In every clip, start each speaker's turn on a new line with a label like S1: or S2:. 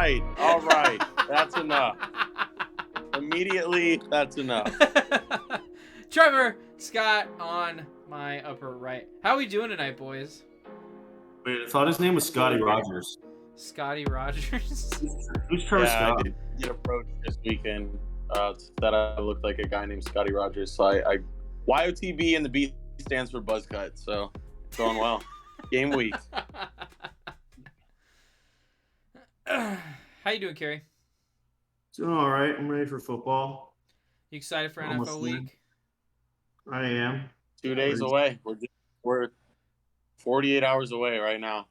S1: right. All right. That's enough. Immediately, that's enough.
S2: Trevor Scott on my upper right. How we doing tonight, boys?
S3: Wait, I thought his name was Scotty Rogers.
S2: Scotty Rogers.
S3: Who's Trevor Scott?
S1: I did get approached this weekend that I looked like a guy named Scotty Rogers. So I YOTB and the B stands for buzz cut. So it's going well. Game week.
S2: How you doing, Kerry?
S3: Doing all right. I'm ready for football.
S2: You excited for
S3: Almost
S2: NFL
S3: there.
S2: week?
S3: I am.
S1: 2 days away. We're 48 hours away right now.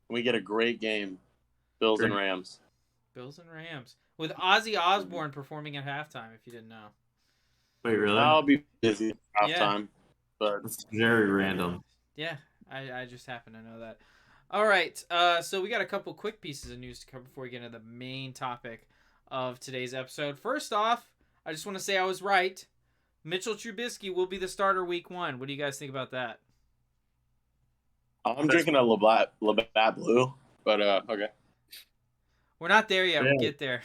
S1: We get a great game. Bills and Rams.
S2: Bills and Rams. With Ozzy Osbourne performing at halftime, if you didn't know.
S3: Wait, really?
S1: I'll be busy at halftime. But
S3: That's very random.
S2: Yeah, I just happen to know that. All right, so we got a couple quick pieces of news to cover before we get into the main topic of today's episode. First off, I just want to say I was right. Mitchell Trubisky will be the starter week 1. What do you guys think about that?
S1: I'm drinking a Labatt Blue, but okay.
S2: We're not there yet.
S3: Yeah.
S2: We'll get there.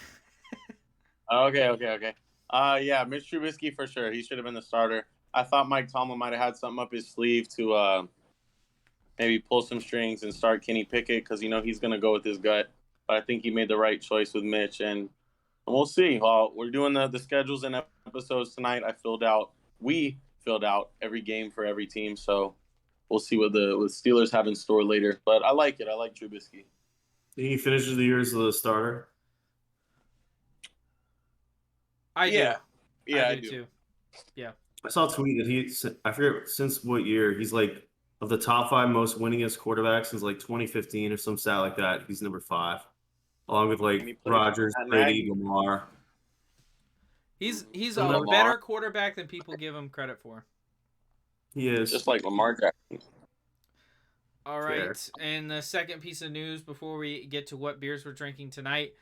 S1: Okay. Yeah, Mitch Trubisky for sure. He should have been the starter. I thought Mike Tomlin might have had something up his sleeve to maybe pull some strings and start Kenny Pickett because, he's going to go with his gut. But I think he made the right choice with Mitch, and we'll see. We're doing the schedules and episodes tonight. We filled out every game for every team, so we'll see what the Steelers have in store later. But I like it. I like Trubisky.
S3: Think he finishes the year as the starter?
S2: I do.
S1: Yeah,
S2: I do too. Yeah.
S3: I saw a tweet that I forget since what year, he's like, of the top 5 most winningest quarterbacks since like 2015 or some stat like that, he's number 5. Along with like Rodgers, Brady, Lamar.
S2: He's a better quarterback than people give him credit for.
S3: He is.
S1: Just like Lamar Jackson.
S2: All right, and the second piece of news before we get to what beers we're drinking tonight,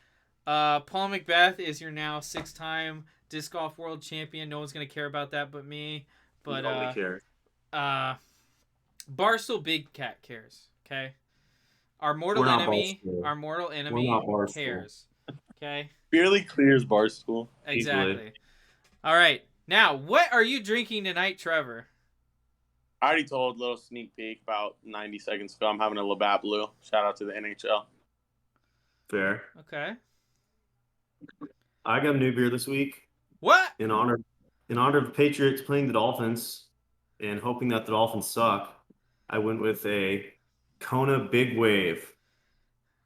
S2: Paul Macbeth is your now 6-time disc golf world champion. No one's gonna care about that but me. But
S3: Nobody cares.
S2: Barstool Big Cat cares. Okay, our mortal enemy cares. Okay,
S1: Barely clears Barstool.
S2: Exactly.
S3: Easily.
S2: All right, now what are you drinking tonight, Trevor?
S1: I already told a little sneak peek about 90 seconds ago. I'm having a Labatt Blue. Shout out to the NHL.
S3: Fair.
S2: Okay.
S3: I got a new beer this week.
S2: What?
S3: In honor of the Patriots playing the Dolphins and hoping that the Dolphins suck, I went with a Kona Big Wave.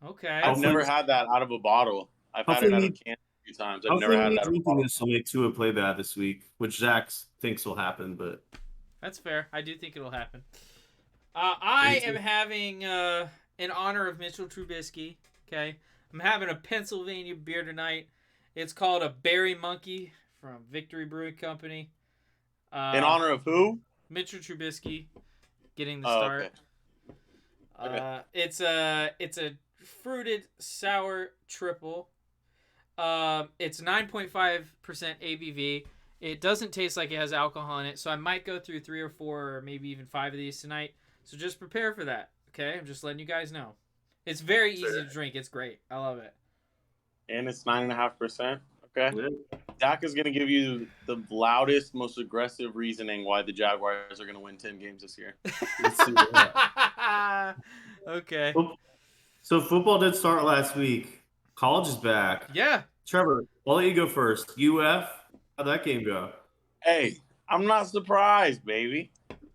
S2: Okay.
S1: I've never had that out of a bottle. I've had it out of a can a few times. I've never had it out of a bottle.
S3: This will make Tua play bad this week, which Zach thinks will happen, but
S2: that's fair. I do think it'll happen. I am having, in honor of Mitchell Trubisky, okay, I'm having a Pennsylvania beer tonight. It's called a Berry Monkey from Victory Brewing Company.
S1: In honor of who?
S2: Mitchell Trubisky getting the start.
S1: Okay.
S2: It's a fruited sour triple. It's 9.5% ABV. It doesn't taste like it has alcohol in it, so I might go through 3 or 4 or maybe even 5 of these tonight. So just prepare for that, okay? I'm just letting you guys know. It's very easy to drink. It's great. I love it.
S1: And it's 9.5%. Okay.
S3: yeah.
S1: Dak is going to give you the loudest, most aggressive reasoning why the Jaguars are going to win 10 games this year.
S3: Let's see what
S2: Okay.
S3: So football did start last week. College is back.
S2: Yeah.
S3: Trevor, I'll let you go first. UF, how'd that game go?
S1: Hey, I'm not surprised, baby.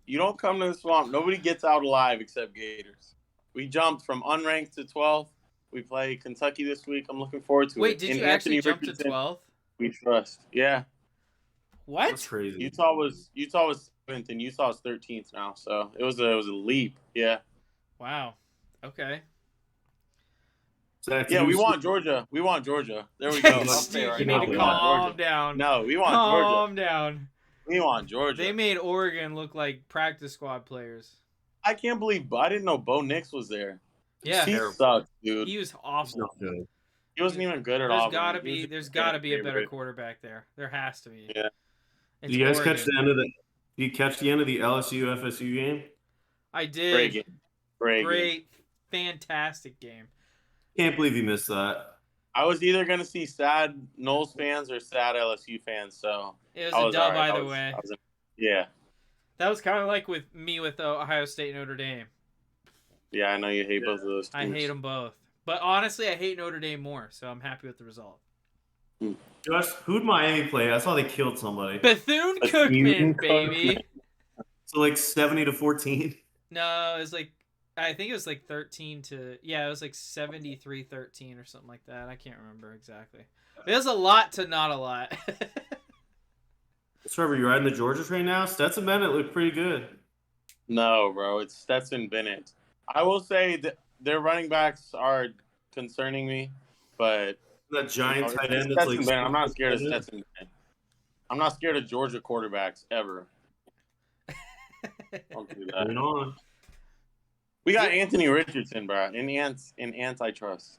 S1: You don't come to the swamp. Nobody gets out alive except Gators. We jumped from unranked to 12th. We play Kentucky this week. I'm looking forward to it.
S2: Wait, did you actually jump to 12th?
S1: We trust. Yeah.
S2: What?
S3: That's crazy.
S1: Utah was 7th and Utah's 13th now. So it was a leap. Yeah.
S2: Wow. Okay.
S1: Yeah, we want Georgia. We want Georgia. There we go.
S2: Dude, you need to calm down.
S1: No, we want Georgia.
S2: Calm down.
S1: We want Georgia.
S2: They made Oregon look like practice squad players.
S1: I can't believe I didn't know Bo Nix was there.
S2: Yeah.
S1: He sucked, dude.
S2: He was awful.
S1: He wasn't even good at all.
S2: There's gotta be a better quarterback there. There has to be.
S1: Yeah.
S3: Did you guys catch the end of the? Did you catch the end of the LSU FSU game?
S2: I did.
S1: Great game.
S2: Great, fantastic game.
S3: Can't believe you missed that.
S1: I was either gonna see sad Knowles fans or sad LSU fans, so
S2: It was
S1: I
S2: a
S1: was
S2: dub
S1: all right.
S2: either way.
S1: Yeah,
S2: That was kind of like with me with Ohio State Notre Dame.
S1: yeah. I know you hate both of those teams.
S2: I hate them both, but honestly, I hate Notre Dame more, so I'm happy with the result.
S3: Josh, who'd Miami play? I saw they killed somebody.
S2: Bethune-Cookman, baby.
S3: So like 70-14.
S2: No, it was like I think it was like 13 to it was like 73-13 or something like that. I can't remember exactly. It was a lot to not a lot.
S3: Trevor, you riding the Georgia train now? Stetson Bennett looked pretty good.
S1: No, bro, it's Stetson Bennett. I will say that their running backs are concerning me, but
S3: That giant tight end.
S1: Stetson Bennett. I'm not scared of Stetson Bennett. I'm not scared of Georgia quarterbacks ever. Don't do that.
S3: Moving on.
S1: We got Anthony Richardson, bro, in antitrust.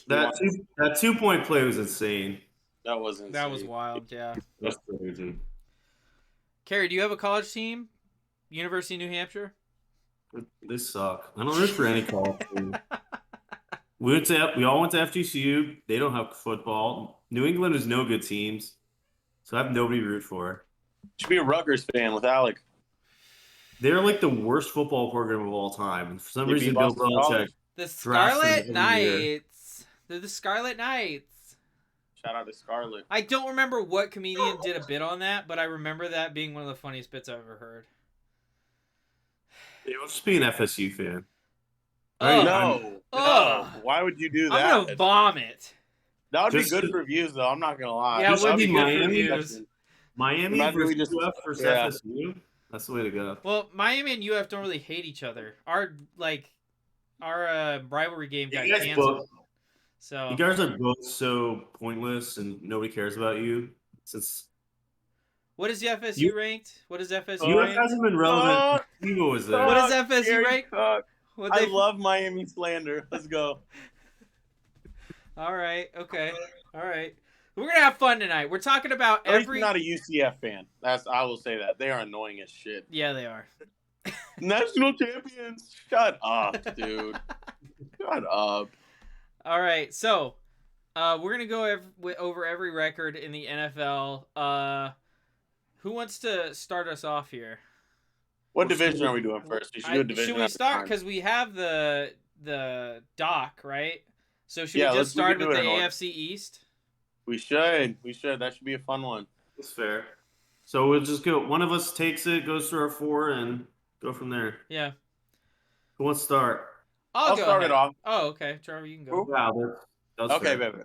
S3: That 2-point play was insane.
S1: That was insane.
S2: That was wild, yeah.
S3: That's crazy.
S2: Kerry, do you have a college team? University of New Hampshire?
S3: They suck. I don't root for any college team. We all went to FGCU. They don't have football. New England has no good teams, so I have nobody to root for.
S1: Should be a Rutgers fan with Alec.
S3: They're like the worst football program of all time. And for some reason, Bill Belichick.
S2: The Scarlet Knights. They're the Scarlet Knights.
S1: Shout out to Scarlet.
S2: I don't remember what comedian did a bit on that, but I remember that being one of the funniest bits I've ever heard.
S3: It was just be an FSU fan.
S1: No. Why would you do that?
S2: I'm gonna vomit.
S1: That would be good for views, though. I'm not gonna lie.
S2: Yeah, it would be good
S3: Miami
S2: for views.
S3: Miami versus UF versus FSU. That's the way to go.
S2: Well, Miami and UF don't really hate each other. Our rivalry game got canceled. So
S3: you guys are both so pointless, and nobody cares about you.
S2: What is the FSU ranked? What is FSU
S3: UF
S2: ranked?
S3: hasn't been relevant. Evo was there.
S2: What is FSU ranked?
S1: I love Miami slander. Let's go.
S2: All right. Okay. All right. We're gonna have fun tonight. We're talking about every.
S1: I'm not a UCF fan. I will say that they are annoying as shit.
S2: Yeah, they are.
S1: National champions. Shut up, dude. Shut up.
S2: All right. So, we're gonna go over every record in the NFL. Who wants to start us off here?
S1: What division are we doing first? We should do a division.
S2: Should we start because we have the doc, right? So should we just start with the AFC East?
S1: We should. That should be a fun one.
S3: That's fair. So we'll just go. One of us takes it, goes through our 4, and go from there.
S2: Yeah.
S3: Who wants to start?
S2: I'll
S1: start it off.
S2: Oh, okay. Trevor, you can go.
S3: Wow,
S1: okay, baby.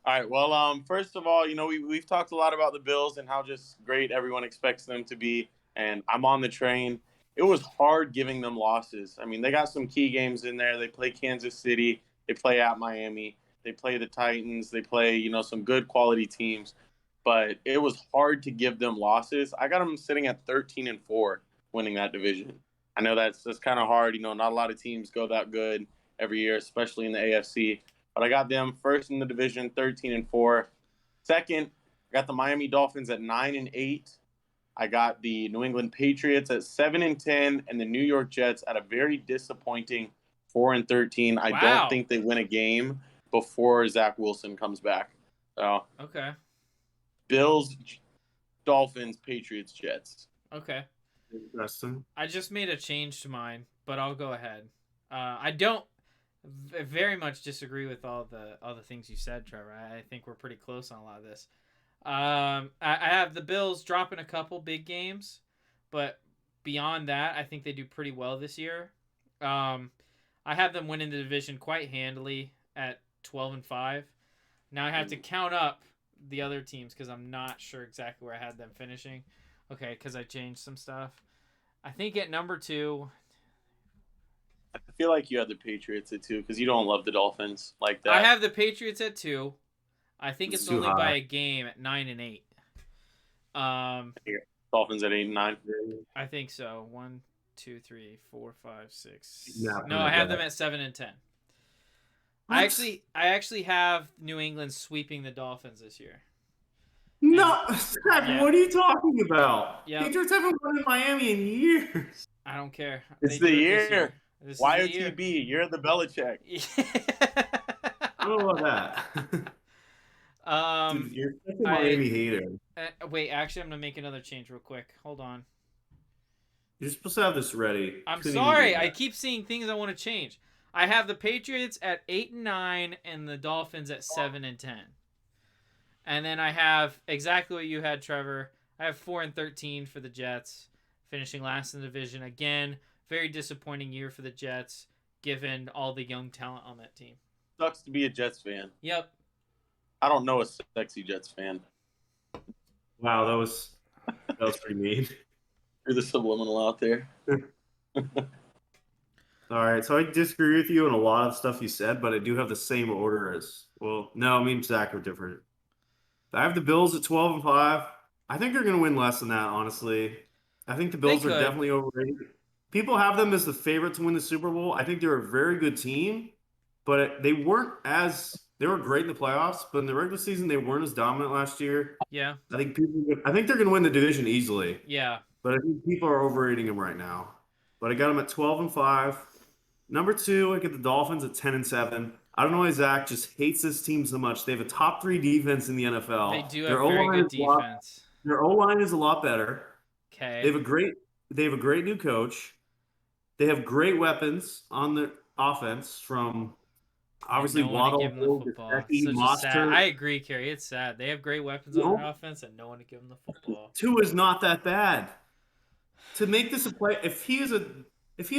S1: All right. Well, first of all, we've talked a lot about the Bills and how just great everyone expects them to be, and I'm on the train. It was hard giving them losses. I mean, they got some key games in there. They play Kansas City. They play at Miami. They play the Titans. They play, some good quality teams. But it was hard to give them losses. I got them sitting at 13-4, winning that division. I know that's kind of hard. Not a lot of teams go that good every year, especially in the AFC. But I got them first in the division, 13-4. Second, I got the Miami Dolphins at 9-8. I got the New England Patriots at 7-10, and the New York Jets at a very disappointing 4-13. I don't think they win a game before Zach Wilson comes back. So
S2: okay.
S1: Bills, Dolphins, Patriots, Jets.
S2: Okay.
S3: Interesting.
S2: I just made a change to mine, but I'll go ahead. I don't very much disagree with all the things you said, Trevor. I think we're pretty close on a lot of this. I have the Bills dropping a couple big games, but beyond that, I think they do pretty well this year. I have them winning the division quite handily at 12-5. Now I have to count up the other teams because I'm not sure exactly where I had them finishing. Okay, because I changed some stuff. I think at number 2.
S1: I feel like you had the Patriots at 2 because you don't love the Dolphins like that.
S2: I have the Patriots at 2. I think it's only by a game at 9-8.
S1: Dolphins at 8-9.
S2: I think so. 1, 2, 3, 4, 5, 6.
S3: Yeah,
S2: no, I have them at 7-10. I actually have New England sweeping the Dolphins this year.
S3: No, what are you talking about?
S2: Yep.
S3: Patriots haven't won in Miami in years.
S2: I don't care.
S1: It's the year. YOTB, you're the Belichick.
S3: I'm don't know about that. Dude, you're such a Miami hater.
S2: Wait, actually, I'm gonna make another change real quick. Hold on.
S3: You're supposed to have this ready.
S2: I'm sorry. I keep seeing things I want to change. I have the Patriots at 8-9 and the Dolphins at 7-10. And then I have exactly what you had, Trevor. I have 4-13 for the Jets, finishing last in the division. Again, very disappointing year for the Jets, given all the young talent on that team.
S1: Sucks to be a Jets fan.
S2: Yep.
S1: I don't know a sexy Jets fan.
S3: Wow, that was pretty mean.
S1: You're the subliminal out there.
S3: All right, so I disagree with you on a lot of stuff you said, but I do have the same order as well. No, me and Zach are different. I have the Bills at 12-5. I think they're going to win less than that, honestly. I think the Bills are definitely overrated. People have them as the favorite to win the Super Bowl. I think they're a very good team, but they were great in the playoffs, but in the regular season they weren't as dominant last year.
S2: Yeah.
S3: I think they're going to win the division easily.
S2: Yeah.
S3: But I think people are overrating them right now. But I got them at 12-5. Number 2, I get the Dolphins at 10-7. I don't know why Zach just hates this team so much. They have a top 3 defense in the NFL.
S2: They do have very good defense.
S3: Their O-line is a lot better.
S2: Okay.
S3: They have a great new coach. They have great weapons on the offense from obviously Waddle,
S2: Mostert. I agree, Kerry. It's sad. They have great weapons on their offense and no one to give them the football.
S3: 2 is not that bad. To make this a play, if he is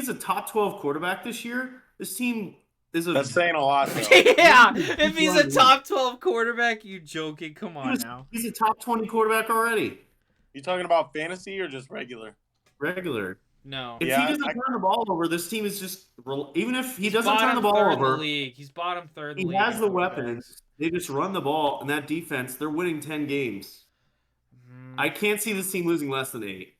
S3: a top 12 quarterback this year, this team is a...
S1: That's saying a lot, though.
S2: Yeah, if he's a top 12 quarterback, you joking? Come on now.
S3: He's a top 20 quarterback already.
S1: You talking about fantasy or just regular?
S3: Regular.
S2: No.
S3: If he doesn't turn the ball over, this team is just... Even if he doesn't turn the ball over...
S2: He's bottom third in the league.
S3: He has the weapons. They just run the ball, and that defense, they're winning 10 games. I can't see this team losing less than 8.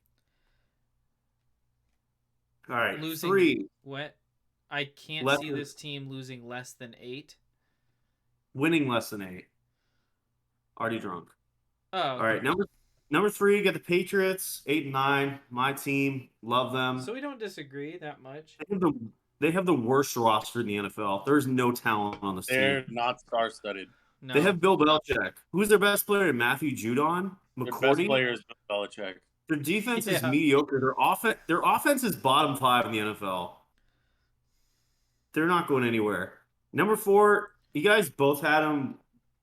S3: All right, 3.
S2: What? I can't see this team losing less than 8.
S3: Winning less than 8. Already drunk.
S2: Oh.
S3: All right, number 3, you got the Patriots, 8-9. My team, love them.
S2: So we don't disagree that much.
S3: They have the worst roster in the NFL. There's no talent on this team.
S1: They're not star-studded.
S2: No.
S3: They have Bill Belichick. Who's their best player? Matthew Judon?
S1: McCourty? Their best player is Bill Belichick.
S3: Their defense is mediocre. Their offense is bottom 5 in the NFL. They're not going anywhere. Number 4, you guys both had them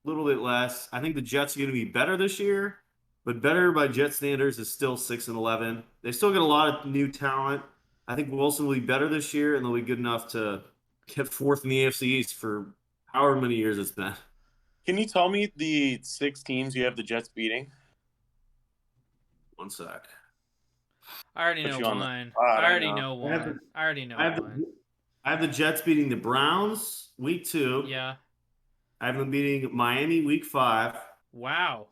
S3: a little bit less. I think the Jets are going to be better this year, but better by Jet standards is still 6-11. They still get a lot of new talent. I think Wilson will be better this year, and they'll be good enough to get 4th in the AFC East for however many years it's been.
S1: Can you tell me the 6 teams you have the Jets beating?
S3: One sec.
S2: I already know one. I already know one.
S3: I have the Jets beating the Browns week 2.
S2: Yeah.
S3: I have them beating Miami week 5.
S2: Wow.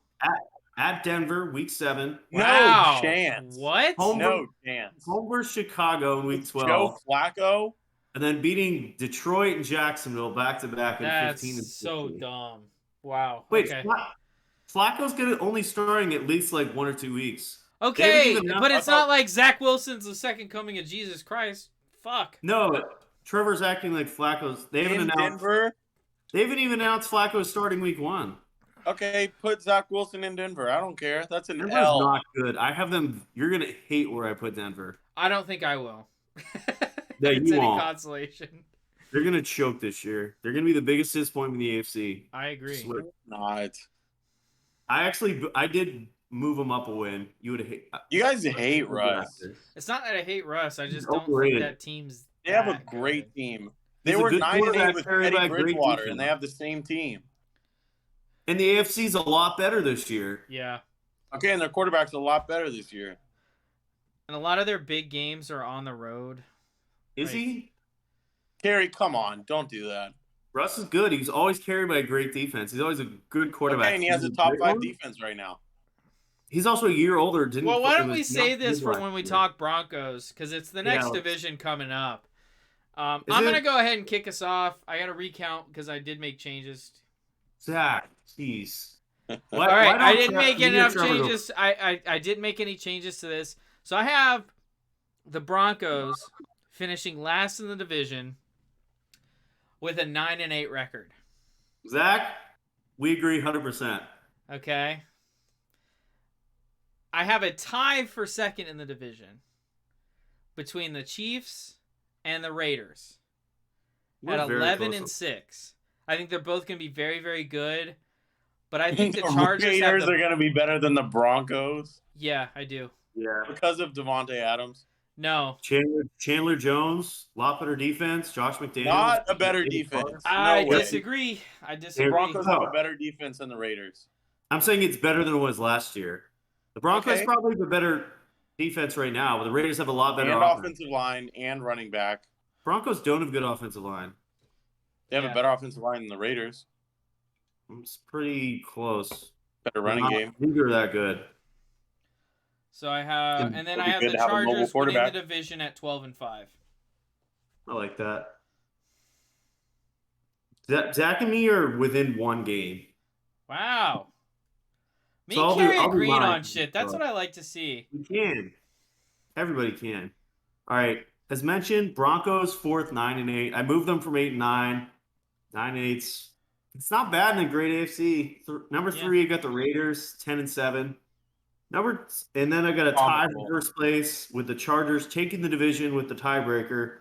S3: At Denver week 7.
S2: Wow.
S1: No chance.
S2: What?
S1: No chance.
S3: Home versus Chicago in week 12.
S1: Joe Flacco.
S3: And then beating Detroit and Jacksonville back-to-back in 15 and 16.
S2: So dumb. Wow.
S3: Wait,
S2: okay.
S3: Flacco's only starting at least like 1 or 2 weeks.
S2: Okay, but it's not like Zach Wilson's the second coming of Jesus Christ. Fuck.
S3: No, Trevor's acting like Flacco's. They haven't announced.
S1: Denver?
S3: They haven't even announced Flacco's starting week 1.
S1: Okay, put Zach Wilson in Denver. I don't care. That's an
S3: Denver's
S1: L.
S3: not good. I have them. You're gonna hate where I put Denver.
S2: I don't think I will.
S3: Yeah,
S2: it's
S3: you
S2: any
S3: won't.
S2: Consolation.
S3: They're gonna choke this year. They're gonna be the biggest disappointment in the AFC.
S2: I agree.
S1: Not.
S3: I did move them up a win. You would hate.
S1: You guys hate Russ.
S2: It's not that I hate Russ. I just don't think that team's.
S1: They have a great team. They
S3: He's
S1: were
S3: a good
S1: 9-8 with
S3: quarterback,
S1: Teddy
S3: great
S1: Bridgewater,
S3: defense.
S1: and they have the same team.
S3: And the AFC's a lot better this year.
S2: Yeah.
S1: Okay, and their quarterback's a lot better this year.
S2: And a lot of their big games are on the road.
S3: Is he?
S1: Kerry, come on. Don't do that.
S3: Russ is good. He's always carried by a great defense. He's always a good quarterback.
S1: Okay, and he has a top 5 defense right now.
S3: He's also a year older.
S2: Well, why don't we say this for when we talk Broncos? Because it's the next division coming up. I'm going to go ahead and kick us off. I got to recount because I did make changes.
S3: Zach, jeez.
S2: All right, I didn't make enough changes. I didn't make any changes to this. So I have the Broncos finishing last in the division with a 9-8 record.
S3: Zach, we agree 100%.
S2: Okay. I have a tie for second in the division between the Chiefs and the Raiders
S3: We're
S2: at
S3: very
S2: 11
S3: close.
S2: and 6. I think they're both going to be very, very good. But I think the
S1: The
S2: Chargers have
S1: Raiders
S2: the...
S1: are going to be better than the Broncos
S2: Yeah, I do.
S3: Yeah.
S1: because of Devontae Adams.
S2: No.
S3: Chandler Jones, lot better defense. Josh McDaniels.
S1: Not a better defense.
S2: I
S1: No way.
S2: disagree. I
S1: The
S2: disagree.
S1: Broncos have a better defense than the Raiders.
S3: I'm saying it's better than it was last year. The Broncos
S1: Okay.
S3: probably the better defense right now, but the Raiders have a lot better
S1: And
S3: offense.
S1: offensive line and running back.
S3: Broncos don't have good offensive line.
S1: They have a better offensive line than the Raiders.
S3: It's pretty close.
S1: Better running game.
S3: Neither are that good.
S2: So I have, and then I have
S1: good
S2: the
S1: to have a mobile
S2: Chargers winning the
S1: quarterback.
S2: division at 12 and 5.
S3: I like that. Zach and me are within one game.
S2: Wow. Me
S3: So
S2: and Kerry
S3: I'll be
S2: agreed
S3: lying,
S2: on shit. That's
S3: but-
S2: what I like to see.
S3: You can. Everybody can. All right. As mentioned, Broncos 4th, 9 and 8. I moved them from 8 and 9. 9 and 8. It's not bad in a great AFC. Number 3, I got the Raiders, 10 and 7. And then I got a tie for first place with the Chargers taking the division with the tiebreaker.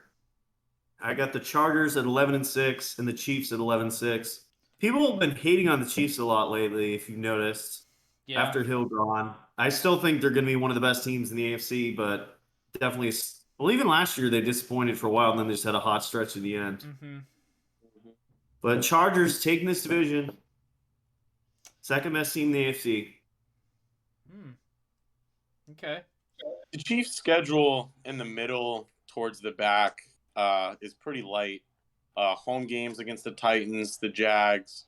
S3: I got the Chargers at 11 and 6 and the Chiefs at 11 and 6. People have been hating on the Chiefs a lot lately, if you've noticed.
S2: Yeah.
S3: After Hill gone, I still think they're going to be one of the best teams in the AFC, but definitely. Well, even last year they disappointed for a while, and then they just had a hot stretch at the end.
S2: Mm-hmm.
S3: But Chargers taking this division, second best team in the AFC.
S2: Okay.
S1: The Chiefs' schedule in the middle towards the back is pretty light. Home games against the Titans, the Jags,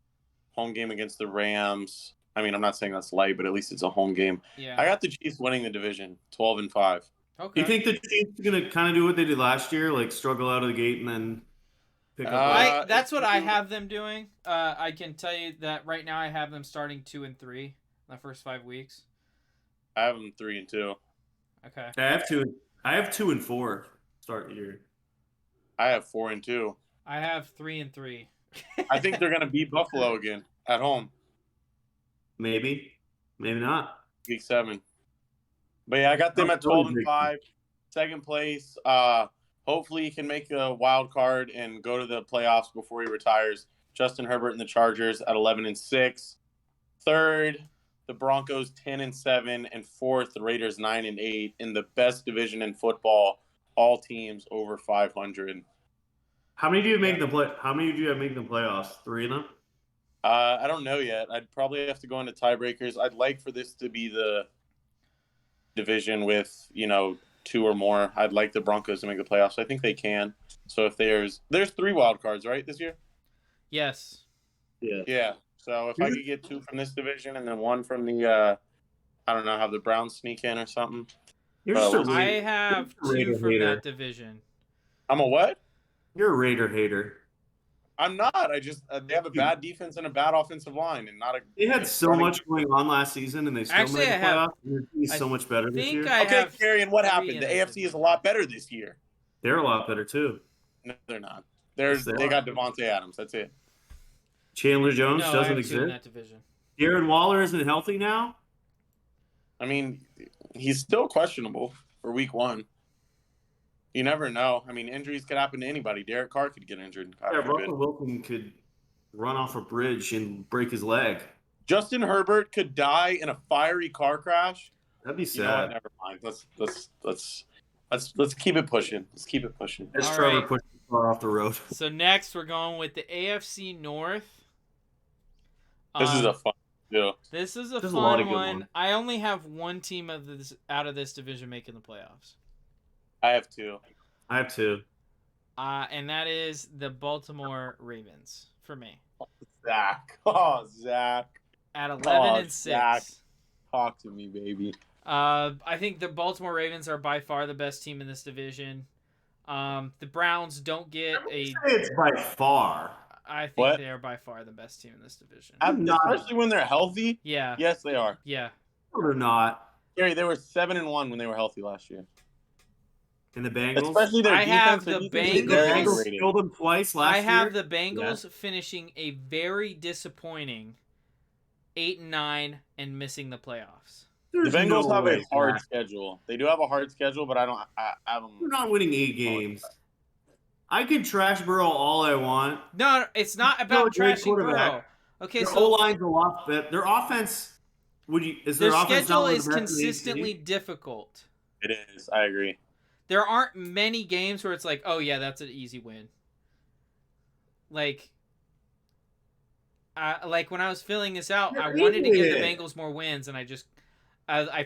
S1: home game against the Rams. I mean, I'm not saying that's light, but at least it's a home game.
S2: Yeah.
S1: I got the Chiefs winning the division, 12 and 5.
S2: Okay.
S3: You think the Chiefs are going to kind of do what they did last year, like struggle out of the gate and then pick up?
S2: That's what I have them doing. I can tell you that right now I have them starting 2 and 3 in the first 5 weeks.
S1: I have them 3 and 2.
S2: Okay.
S3: I have 2 and 4 start the year.
S1: I have 4 and 2.
S2: I have 3 and 3.
S1: I think they're going to beat Buffalo again at home.
S3: Maybe not.
S1: Week 7. But yeah, I got them at 12 and 5. Second place. Hopefully he can make a wild card and go to the playoffs before he retires. Justin Herbert and the Chargers at 11 and 6. Third, the Broncos 10 and 7, and fourth, the Raiders 9 and 8 in the best division in football. All teams over 500.
S3: How many do you make the play? How many do you make the playoffs? 3 of them.
S1: I don't know yet. I'd probably have to go into tiebreakers. I'd like for this to be the division with 2 or more. I'd like the Broncos to make the playoffs. I think they can. So if there's 3 wild cards, right, this year?
S2: Yes.
S1: Yeah. So if I could get 2 from this division and then 1 from the, I don't know, have the Browns sneak in or something.
S2: I have 2 from that division.
S1: I'm a what?
S3: You're a Raider hater.
S1: I'm not. I just they have a bad defense and a bad offensive line, and not a.
S3: They had so much going on last season, and they still made the playoffs. They're so much better this year.
S1: Okay, Kerry, and what happened? The AFC is a lot better this year.
S3: They're a lot better too.
S1: No, they're not. They got Devontae Adams. That's it.
S3: Chandler Jones
S2: No,
S3: doesn't
S2: I have 2
S3: exist.
S2: in that division.
S3: Darren Waller isn't healthy now.
S1: I mean, he's still questionable for week 1. You never know. I mean, injuries could happen to anybody. Derek Carr could get injured.
S3: Yeah, Russell Wilson could run off a bridge and break his leg.
S1: Justin Herbert could die in a fiery car crash.
S3: That'd be sad.
S1: You know what? Never mind. Let's keep it pushing. Let's keep it pushing.
S3: As Trevor pushed the car off the road.
S2: So next we're going with the AFC North.
S1: This is a fun deal.
S2: This is a fun one. I only have 1 team out of this division making the playoffs.
S1: I have 2.
S3: I have 2.
S2: And that is the Baltimore Ravens for me.
S1: Zach. Oh, Zach.
S2: At 11 and 6.
S1: Zach. Talk to me, baby.
S2: I think the Baltimore Ravens are by far the best team in this division. The Browns don't get
S3: say it's by far.
S2: I think they are by far the best team in this division.
S1: Especially when they're healthy.
S2: Yeah.
S1: Yes, they are.
S2: Yeah.
S3: No, they're not.
S1: Gary, they were 7-1 when they were healthy last year.
S3: And the Bengals.
S1: Especially their
S2: I
S1: defense.
S2: have
S1: Their
S2: the
S1: defense is
S3: The
S2: Bengals.
S1: very
S3: Bengals
S1: underrated.
S3: killed them twice last
S2: I
S3: year.
S2: have the Bengals finishing a very disappointing 8-9 and missing the playoffs.
S3: There's
S1: The Bengals
S3: no
S1: have
S3: way,
S1: a hard
S3: Zach.
S1: schedule. They do have a hard schedule, but I have them.
S3: They're not winning 8 games. I can trash Burrow all I want.
S2: No, it's not
S3: Still
S2: about
S3: a great
S2: trashing
S3: quarterback.
S2: Burrow. Okay,
S3: Their
S2: so
S3: O-line's a lot better. Their offense, is
S2: their
S3: their offense
S2: schedule
S3: not one of
S2: is
S3: the best in the
S2: consistently
S3: AFC?
S2: difficult.
S1: It is. I agree.
S2: There aren't many games where it's like, oh yeah, that's an easy win. Like when I was filling this out, I wanted to give the Bengals more wins, and I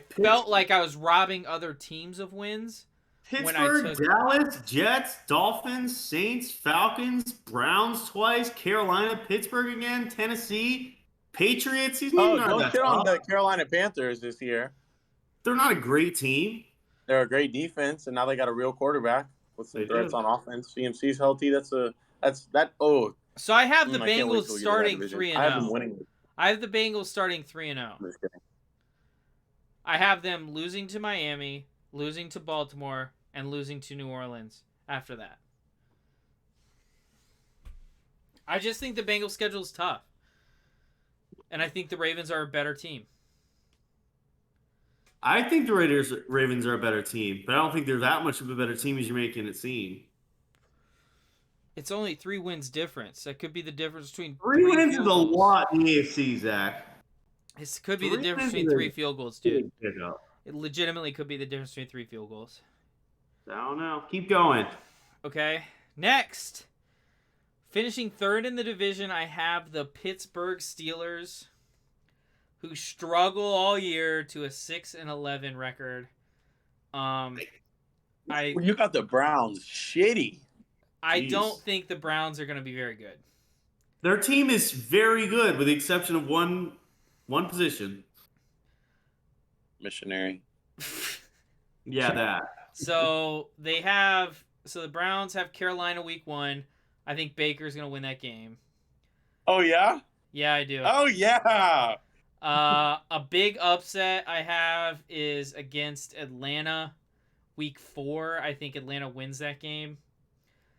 S2: felt like I was robbing other teams of wins.
S3: Pittsburgh, Dallas, Jets, Dolphins, Saints, Falcons, Browns twice, Carolina, Pittsburgh again, Tennessee, Patriots. He's not
S1: Don't
S3: that
S1: shit on
S3: tough.
S1: the Carolina Panthers this year.
S3: They're not a great team.
S1: They're a great defense, and now they got a real quarterback with some threats on offense. CMC's healthy. Oh.
S2: So I have the
S1: I can't wait
S2: Bengals
S1: till we get to that
S2: starting
S1: division.
S2: 3-0.
S1: I have them winning.
S2: I have the Bengals starting 3-0.
S1: I'm just kidding.
S2: I have them losing to Miami, losing to Baltimore, and losing to New Orleans after that. I just think the Bengals schedule is tough. And I think the Ravens are a better team.
S3: I think the Ravens are a better team, but I don't think they're that much of a better team as you're making it seem.
S2: It's only 3 wins difference. That could be the difference between
S3: 3 wins
S2: field
S3: is a
S2: goals.
S3: lot in the AFC, Zach.
S2: It could be the
S3: 3
S2: difference
S3: wins
S2: between
S3: is
S2: 3 field goals, dude.
S3: Big up.
S2: It legitimately could be the difference between 3 field goals.
S3: I don't know. Keep going.
S2: Okay. Next. Finishing 3rd in the division, I have the Pittsburgh Steelers, who struggle all year to a 6-11 record.
S1: You got the Browns shitty.
S2: I don't think the Browns are going to be very good.
S3: Their team is very good, with the exception of one position.
S1: Missionary.
S3: Yeah, that.
S2: So the Browns have Carolina week 1. I think Baker's going to win that game.
S1: Oh, yeah?
S2: Yeah, I do.
S1: Oh, yeah.
S2: A big upset I have is against Atlanta week 4. I think Atlanta wins that game.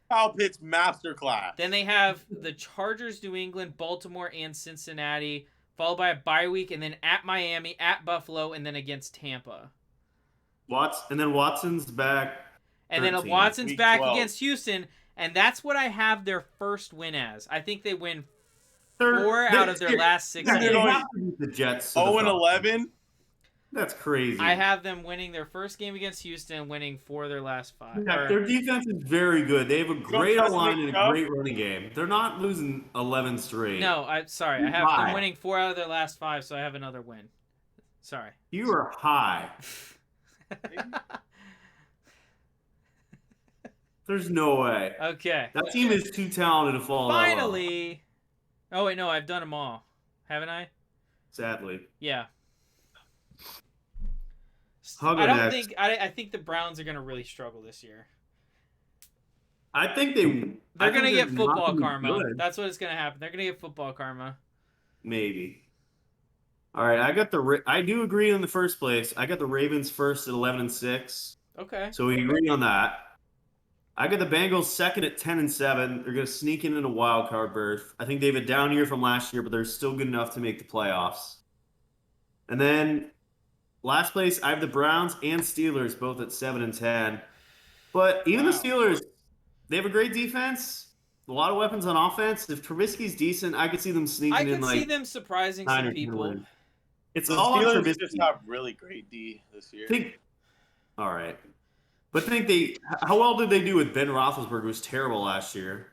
S1: Kyle Pitts masterclass.
S2: Then they have the Chargers, New England, Baltimore, and Cincinnati, followed by a bye week, and then at Miami, at Buffalo, and then against Tampa.
S3: And then Watson's back.
S2: And then
S3: 13.
S2: Watson's
S1: Week
S2: back
S1: 12.
S2: against Houston, and that's what I have their first win as. I think they win 4 out of their last 6
S3: They
S2: games.
S3: have to beat the Jets.
S1: 0-11.
S3: That's crazy.
S2: I have them winning their first game against Houston, winning 4 of their last 5.
S3: Yeah, their defense is very good. They have a great line and a great running game. They're not losing 11 straight.
S2: No, I have them winning 4 out of their last 5, so I have another win. Sorry.
S3: You are high. There's no way.
S2: Okay.
S3: That team is too talented to fall.
S2: Finally. Oh wait, no, I've done them all, haven't I?
S3: Sadly.
S2: Yeah.
S3: I'll go
S2: I don't
S3: next.
S2: think I think the Browns are gonna really struggle this year.
S3: I think
S2: They're gonna get
S3: not
S2: football
S3: gonna be
S2: karma.
S3: good.
S2: That's what is gonna happen. They're gonna get football karma.
S3: Maybe. All right, I do agree in the first place. I got the Ravens first at 11-6.
S2: Okay.
S3: So we agree on that. I got the Bengals second at 10-7. They're going to sneak in a wild card berth. I think they have a down year from last year, but they're still good enough to make the playoffs. And then last place, I have the Browns and Steelers both at 7-10. But even the Steelers, they have a great defense, a lot of weapons on offense. If Trubisky's decent, I could see them sneaking in
S2: I could see them surprising
S3: 9
S2: some
S3: or 10
S2: people.
S3: wins. It's
S1: The
S3: all on
S1: Steelers
S3: Trubisky.
S1: just have really great D this year.
S3: All right. But how well did they do with Ben Roethlisberger, who was terrible last year?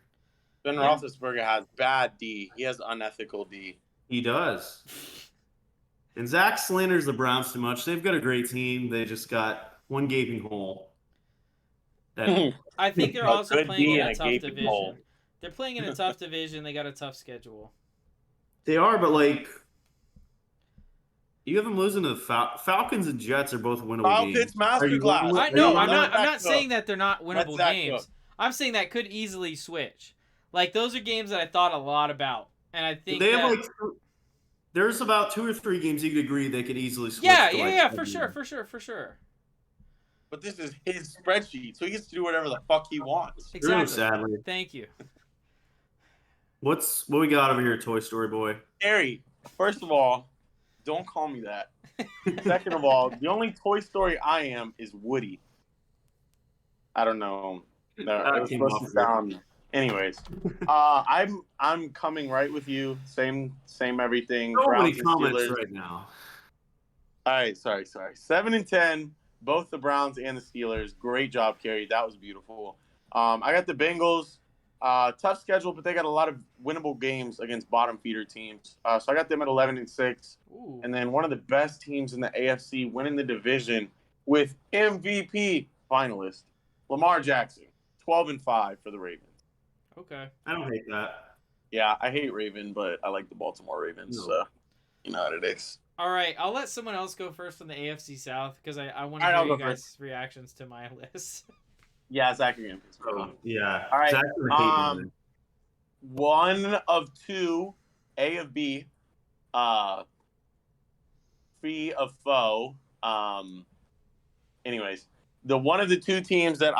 S1: Ben Roethlisberger has bad D. He has unethical D.
S3: He does. And Zach slanders the Browns too much. They've got a great team. They just got one gaping hole.
S2: I think they're
S1: A
S2: also
S1: good
S2: playing
S1: D
S2: in
S1: and
S2: a
S1: a
S2: tough
S1: gaping
S2: division.
S1: hole.
S2: They're playing in a tough division. They got a tough schedule.
S3: They are, but you have them losing to the Falcons and Jets are both winnable
S1: Kyle
S3: games.
S1: Pitts masterclass.
S2: I know. I'm not saying that they're not winnable
S1: Zach
S2: games.
S1: go.
S2: I'm saying that could easily switch. Like those are games that I thought a lot about, and I think
S3: They have there's about 2 or 3 games you could agree they could easily switch.
S2: yeah, for sure.
S1: but this is his spreadsheet, so he gets to do whatever the fuck he wants.
S2: Exactly.
S3: Sadly.
S2: Thank you.
S3: What we got over here, Toy Story boy?
S1: Kerry, first of all, don't call me that. Second of all, the only Toy Story I am is Woody. I don't know. No, it was supposed to sound. Anyways, I'm coming right with you. Same everything.
S3: So many
S1: Browns and
S3: comments
S1: Steelers.
S3: right now.
S1: All right, sorry. 7-10, both the Browns and the Steelers. Great job, Kerry. That was beautiful. I got the Bengals. Tough schedule, but they got a lot of winnable games against bottom feeder teams. So I got them at 11-6.
S2: Ooh.
S1: And then one of the best teams in the AFC winning the division with MVP finalist Lamar Jackson, 12-5 for the Ravens.
S2: Okay.
S3: I don't hate that.
S1: Yeah, I hate Raven, but I like the Baltimore Ravens.
S3: No.
S1: So you know what it is.
S2: All right, I'll let someone else go first from the AFC South because I want to
S1: All right,
S2: hear
S1: I'll
S2: you
S1: go
S2: guys' reactions to my list.
S1: Yeah, Zach again.
S3: Yeah.
S1: All right.
S3: Zach's gonna hate me.
S1: One of two, A of B, fee of foe. Anyways, the one of the two teams that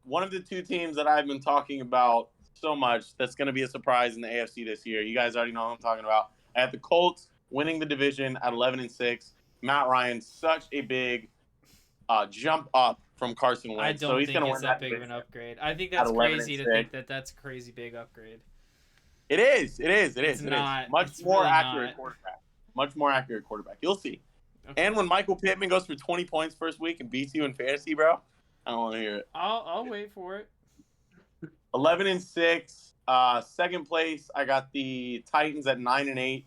S1: one of the two teams that I've been talking about so much that's going to be a surprise in the AFC this year. You guys already know what I'm talking about. I have the Colts winning the division at 11-6. Matt Ryan, such a big jump up from Carson Wentz.
S2: I don't
S1: so he's
S2: think
S1: going to
S2: it's
S1: win
S2: that big of an upgrade. I think that's crazy to think that that's a crazy big upgrade.
S1: It is.
S2: It's not.
S1: Much more accurate quarterback. Much more accurate quarterback. You'll see. Okay. And when Michael Pittman goes for 20 points first week and beats you in fantasy, bro, I don't want to hear it.
S2: I'll wait for it.
S1: 11-6. Second place, I got the Titans at 9-8.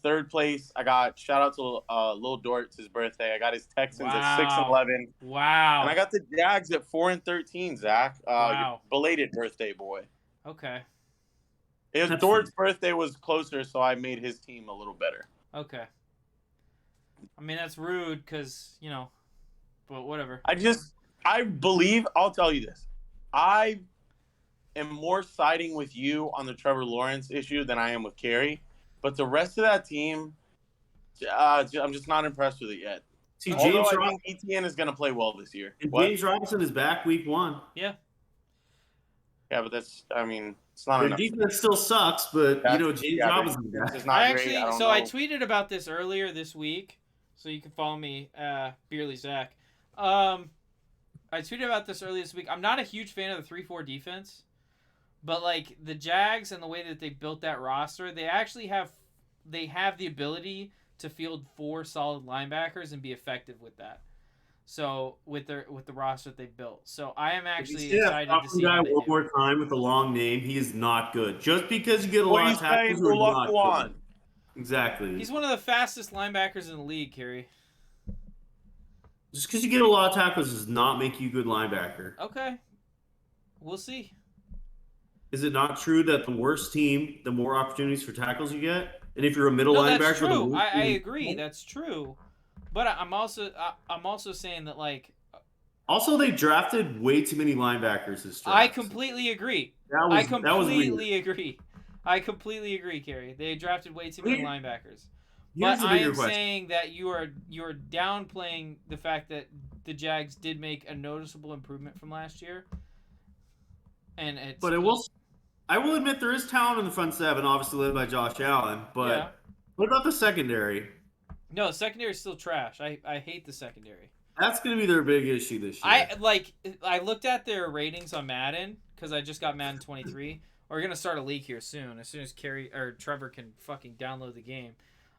S1: Third place, I got shout out to Lil Dort. It's his birthday. I got his Texans at 6-11.
S2: Wow.
S1: And I got the Jags at 4-13. Zach,
S2: wow.
S1: Belated birthday boy.
S2: Okay.
S1: Dort's birthday was closer, so I made his team a little better.
S2: Okay. I mean, that's rude because, but whatever.
S1: I believe, I'll tell you this. I am more siding with you on the Trevor Lawrence issue than I am with Kerry. But the rest of that team, I'm just not impressed with it yet.
S3: See,
S1: I think ETN is going to play well this year.
S3: And James Robinson is back week 1.
S2: Yeah.
S1: Yeah, but it's not enough.
S3: Their defense still sucks, but, James Robinson is back.
S2: I tweeted about this earlier this week, so you can follow me, Beerly Zach. I tweeted about this earlier this week. I'm not a huge fan of the 3-4 defense. But like the Jags and the way that they built that roster, they actually have the ability to field 4 solid linebackers and be effective with that. So with the roster that they built, so I am actually excited to see.
S3: Guy one more time with a long name, he is not good. Just because you get a lot of tackles, he's not good. Exactly.
S2: He's one of the fastest linebackers in the league, Kerry.
S3: Just because you get a lot of tackles does not make you a good linebacker.
S2: Okay, we'll see.
S3: Is it not true that the worse team, the more opportunities for tackles you get? And if you're a middle linebacker,
S2: that's true. I agree. That's true. But I'm also saying that like.
S3: Also, they drafted way too many linebackers this draft.
S2: I completely agree. I completely agree, Kerry. They drafted way too many linebackers. But I am saying that you are downplaying the fact that the Jags did make a noticeable improvement from last year. And
S3: I will admit there is talent in the front seven, obviously led by Josh Allen. But what about the secondary?
S2: No, the secondary is still trash. I hate the secondary.
S3: That's going to be their big issue this year.
S2: I looked at their ratings on Madden because I just got Madden 23. We're going to start a league here soon. As soon as Trevor can fucking download the game.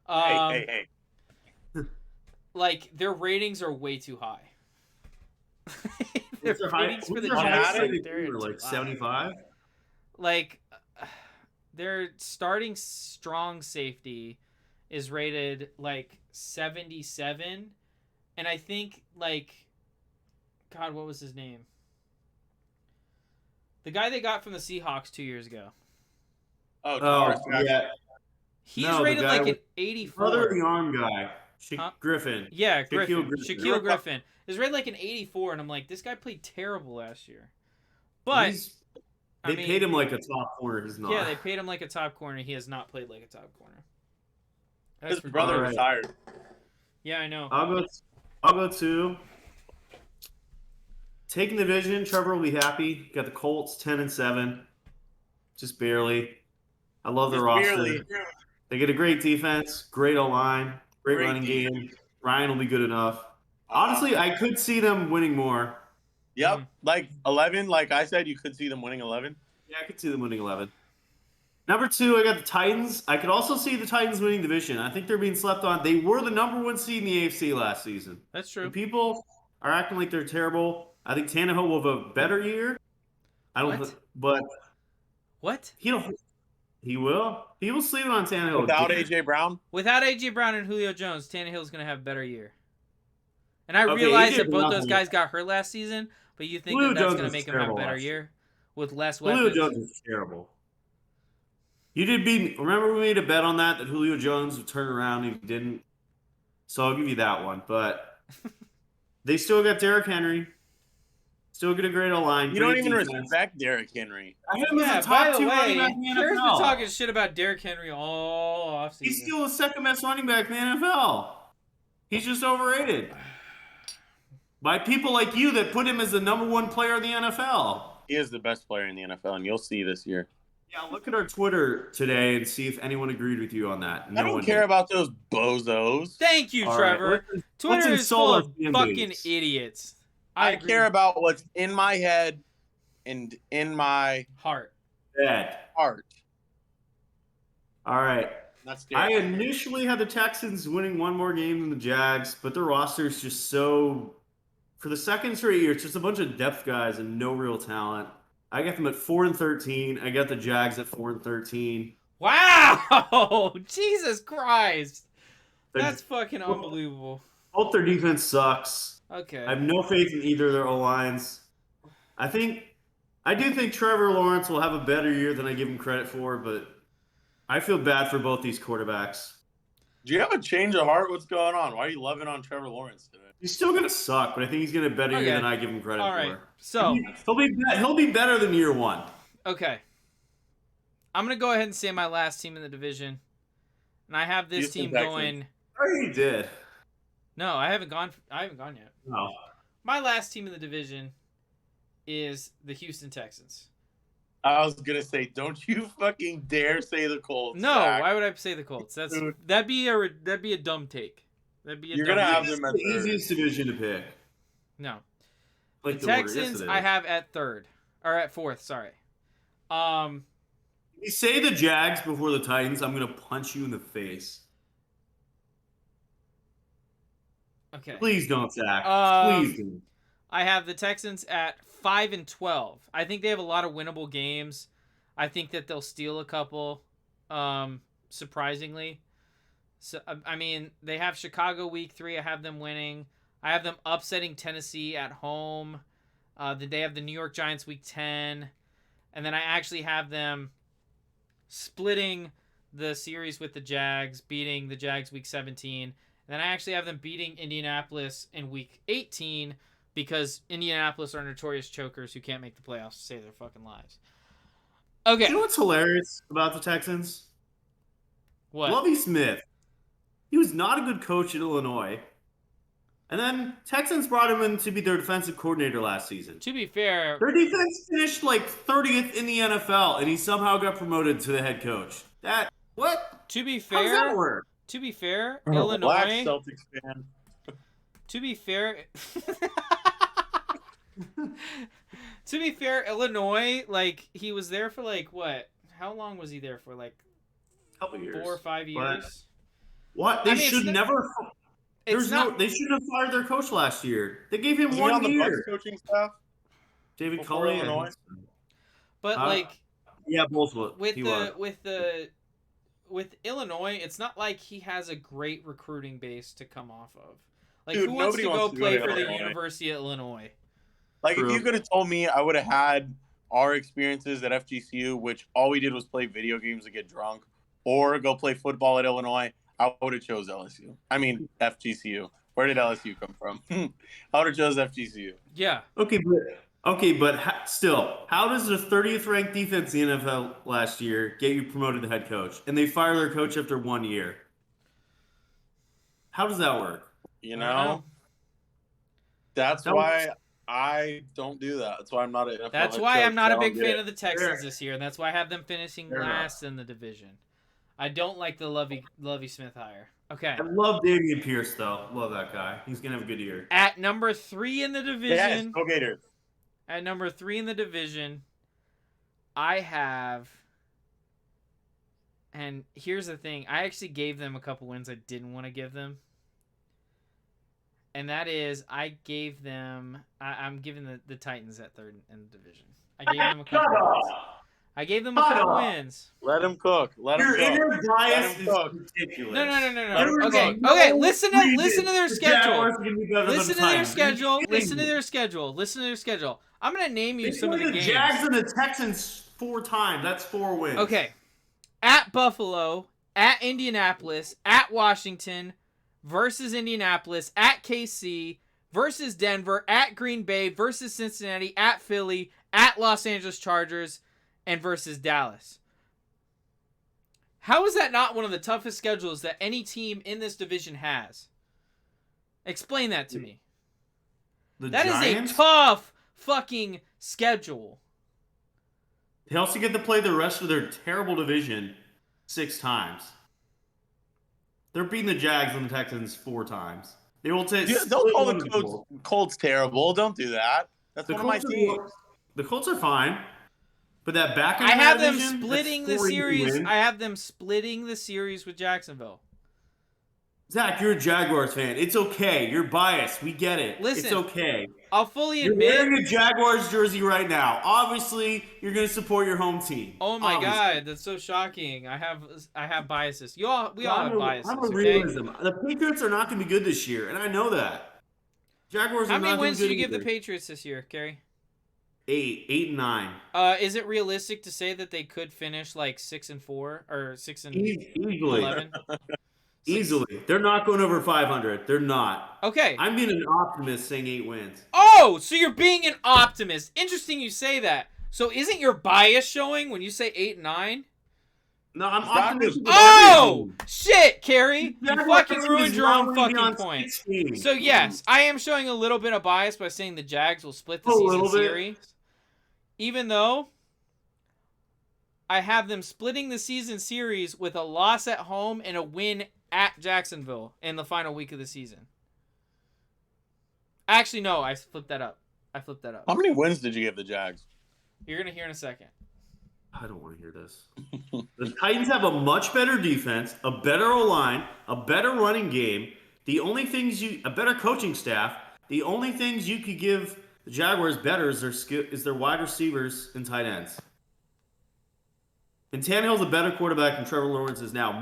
S1: Hey.
S2: Like their ratings are way too high.
S3: Their ratings for the Jags are like 75.
S2: Like their starting strong safety is rated like 77, and I think like, God, what was his name? The guy they got from the Seahawks 2 years ago.
S3: Oh, yeah.
S2: He's rated like an 84.
S3: Brother of the arm guy. Griffin.
S2: Yeah, Shaquille Griffin is rated like an 84, and I'm like, this guy played terrible last year. But
S3: they paid him like a top corner. He's not.
S2: Yeah, they paid him like a top corner. He has not played like a top corner.
S1: His brother retired.
S2: Yeah, I know.
S3: I'll go 2. Taking the division, Trevor will be happy. Got the Colts 10-7, just barely. I love their
S1: Just
S3: roster.
S1: barely.
S3: They get a great defense, great O-line, great running
S1: defense.
S3: game. Ryan will be good enough. Honestly, I could see them winning more.
S1: Yep, like 11. Like I said, you could see them winning 11.
S3: Yeah, I could see them winning 11. Number 2, I got the Titans. I could also see the Titans winning division. I think they're being slept on. They were the number 1 seed in the AFC last season.
S2: That's true.
S3: And people are acting like they're terrible. I think Tannehill will have a better year. I don't,
S2: What?
S3: but
S2: What?
S3: he will. He will sleep on Tannehill
S1: Without
S3: again.
S1: AJ Brown.
S2: Without A.J. Brown and Julio Jones, Tannehill's going to have a better year. And I
S3: Okay,
S2: realize
S3: AJ
S2: that both
S3: Brown-
S2: those guys got hurt last season, but you think
S3: Julio
S2: that that's
S3: Jones
S2: going to
S3: was
S2: make him have a
S3: terrible
S2: better
S3: last
S2: year with less
S3: Julio
S2: weapons?
S3: Jones is terrible. You did beat. Remember we made a bet on that Julio Jones would turn around and he didn't. So I'll give you that one. But they still got Derrick Henry. Still get a great line.
S1: You don't even respect Derrick Henry.
S3: I have him
S2: Yeah,
S3: as a
S2: by
S3: top
S2: the
S3: 2 running
S2: way,
S3: back in the
S2: Kerry's been
S3: NFL.
S2: talking shit about Derrick Henry all offseason.
S3: He's still the second best running back in the NFL. He's just overrated. By people like you that put him as the number 1 player in the NFL.
S1: He is the best player in the NFL, and you'll see this year.
S3: Yeah, look at our Twitter today and see if anyone agreed with you on that.
S1: I don't care about those bozos.
S2: Thank you,
S3: All right,
S2: Trevor.
S3: let's
S2: Twitter is
S3: insult
S2: full
S3: our
S2: of
S3: fan
S2: fucking
S3: base.
S2: idiots.
S1: I
S2: agree.
S1: care about what's in my head and in my
S2: Heart.
S3: Bad.
S1: heart.
S3: All right.
S1: That's
S3: I
S1: Derrick.
S3: initially had the Texans winning one more game than the Jags, but their roster is just so. For the second straight year, it's just a bunch of depth guys and no real talent. I got them at 4-13. I got the Jags at 4-13.
S2: Wow! Jesus Christ.
S3: They're-
S2: That's fucking unbelievable.
S3: Both their defense sucks.
S2: Okay.
S3: I have no faith in either of their O-lines. I do think Trevor Lawrence will have a better year than I give him credit for, but I feel bad for both these quarterbacks.
S1: Do you have a change of heart? What's going on? Why are you loving on Trevor Lawrence today?
S3: He's still gonna suck, but I think he's gonna have a better year
S2: Okay.
S3: than I give him credit
S2: All right.
S3: for.
S2: So,
S3: He'll be better than year 1.
S2: okay. I'm going to go ahead and say my last team in the division. And I have this
S1: Houston
S2: team
S1: Texans.
S2: going.
S3: I already did.
S2: No, I haven't gone yet.
S3: No.
S2: My last team in the division is the Houston Texans.
S1: I was gonna say, don't you fucking dare say the Colts.
S2: No,
S1: Zach.
S2: why would I say the Colts?
S1: Dude.
S2: That'd be a dumb take. That'd be a
S1: You're
S2: dumb
S1: gonna
S2: take.
S1: have
S3: This is
S1: them at
S3: the
S1: third.
S3: easiest division to pick.
S2: No.
S3: Like
S2: The
S3: the order.
S2: Texans
S3: Yes, it
S2: I
S3: is.
S2: have at third. Or at fourth, sorry.
S3: If you say the Jags before the Titans, I'm gonna punch you in the face.
S2: Okay.
S3: Please don't, Zach. Please don't.
S2: I have the Texans at 5-12. I think they have a lot of winnable games. I think that they'll steal a couple, surprisingly. So I mean, they have Chicago week 3. I have them winning. I have them upsetting Tennessee at home. They have the New York Giants week 10, and then I actually have them splitting the series with the Jags, beating the Jags week 17. And then I actually have them beating Indianapolis in week 18 because Indianapolis are notorious chokers who can't make the playoffs to save their fucking lives. Okay.
S3: You know what's hilarious about the Texans?
S2: What?
S3: Lovie Smith. He was not a good coach at Illinois. And then Texans brought him in to be their defensive coordinator last season.
S2: To be fair,
S3: Their defense finished like 30th in the NFL, and he somehow got promoted to the head coach. What?
S2: to be
S3: How does that
S2: fair,
S3: work?
S2: to be fair,
S1: Black
S2: Illinois.
S1: Celtics fan.
S2: To be fair, to be fair, Illinois, like he was there for like what? How long was he there for? Like
S3: Couple years.
S2: 4 or 5 years.
S3: What? They
S2: I mean,
S3: should
S2: it's
S3: never.
S2: It's not.
S3: They should have fired their coach last year. They gave him
S1: Was he on
S3: one
S1: the Bucks
S3: year.
S1: coaching staff?
S3: David
S1: before
S3: Culley.
S1: Illinois?
S2: But
S3: Uh,
S2: like
S3: Yeah, both were.
S2: with
S3: He
S2: the
S3: was.
S2: with Illinois, it's not like he has a great recruiting base to come off of. Like
S1: Dude,
S2: who wants to
S1: nobody
S2: go
S1: wants to go
S2: play
S1: to
S2: for the
S1: Illinois.
S2: University of Illinois?
S1: Like,
S3: True.
S1: if you could have told me, I would have had our experiences at FGCU, which all we did was play video games and get drunk, or go play football at Illinois. I would have chose LSU. I mean, FGCU. Where did LSU come from? I would have chose FGCU.
S2: Yeah.
S3: Okay, but still, how does the 30th ranked defense in the NFL last year get you promoted to head coach, and they fire their coach after 1 year? How does that work?
S1: You
S2: I don't
S1: know? That's
S3: That
S1: why I don't do that. That's why I'm not an NFL
S2: That's
S1: head
S2: why
S1: coach.
S2: I'm not
S1: I
S2: a
S1: don't
S2: big
S1: get
S2: fan
S1: it.
S2: of the Texans
S3: Fair.
S2: this year, and that's why I have them finishing
S3: Fair enough.
S2: last in the division. I don't like the Lovey Smith hire. Okay.
S3: I love Damian Pierce though. Love that guy. He's gonna have a good year.
S2: At number 3 in the
S1: Yes,
S2: division,
S1: go Gators.
S2: at number 3 in the division, I have, and here's the thing, I actually gave them a couple wins I didn't want to give them. And that is, I'm giving the Titans at 3rd in the division. I gave them a couple wins. I gave them a couple wins.
S1: Let him cook. Let him
S3: Your
S1: cook.
S3: inner bias
S1: Let him
S3: is
S1: cook.
S3: ridiculous.
S2: No. Okay,
S3: No
S2: okay. Listen to
S3: reason
S2: their
S3: the
S2: schedule.
S3: Jaguars are gonna be better than
S2: Listen
S3: the
S2: to their
S3: Titans. You're
S2: schedule.
S3: kidding
S2: Listen to
S3: me.
S2: their schedule. Listen to their schedule. I'm gonna name you
S3: They
S2: some of
S3: played
S2: the games.
S3: Jags and the Texans 4 times. That's 4 wins.
S2: Okay. At Buffalo, at Indianapolis, at Washington, versus Indianapolis, at KC, versus Denver, at Green Bay, versus Cincinnati, at Philly, at Los Angeles Chargers, and versus Dallas. How is that not one of the toughest schedules that any team in this division has? Explain that to me. That is a tough fucking schedule.
S3: They also get to play the rest of their terrible division 6 times. They're beating the Jags and the Texans 4 times. They will take.
S1: Don't call the Colts terrible. Don't do that. That's
S3: The
S1: one of my
S3: Colts
S1: teams.
S3: The Colts are fine, but that back end
S2: I
S3: of
S2: have
S3: that
S2: them
S3: division,
S2: splitting the
S3: that's 4 easy
S2: series.
S3: wins.
S2: I have them splitting the series with Jacksonville.
S3: Zach, you're a Jaguars fan. It's okay. You're biased. We get it.
S2: Listen,
S3: it's okay.
S2: I'll fully
S3: You're
S2: admit.
S3: wearing a Jaguars jersey right now. Obviously, you're going to support your home team.
S2: Oh my
S3: Obviously.
S2: god, that's so shocking. I have biases. We all have biases.
S3: I'm a
S2: Okay?
S3: realism. The Patriots are not going to be good this year, and I know that. Jaguars
S2: How
S3: are
S2: many
S3: not going
S2: wins
S3: to be
S2: did
S3: good
S2: you give the
S3: either.
S2: Patriots this year, Kerry?
S3: 8 and 9.
S2: Is it realistic to say that they could finish like 6-4 or 6-11?
S3: Easily. Easily. They're not going over 500. They're not.
S2: Okay.
S3: I'm being an optimist saying 8 wins.
S2: Oh, so you're being an optimist. Interesting you say that. So isn't your bias showing when you say 8-9?
S3: No, I'm optimistic.
S2: Oh, shit, Kerry. You
S3: Jaguars
S2: fucking
S3: team
S2: ruined
S3: is
S2: your
S3: not
S2: own
S3: gonna be
S2: fucking
S3: on
S2: point.
S3: 16.
S2: So yes, I am showing a little bit of bias by saying the Jags will split the
S3: A
S2: season
S3: little bit.
S2: series. Even though I have them splitting the season series with a loss at home and a win at Jacksonville in the final week of the season. Actually, no, I flipped that up.
S1: How many wins did you give the Jags?
S2: You're going to hear in a second.
S3: I don't want to hear this. The Titans have a much better defense, a better O-line, a better running game. A better coaching staff. The only things you could give the Jaguars better is their wide receivers and tight ends. And Tannehill's a better quarterback than Trevor Lawrence is now.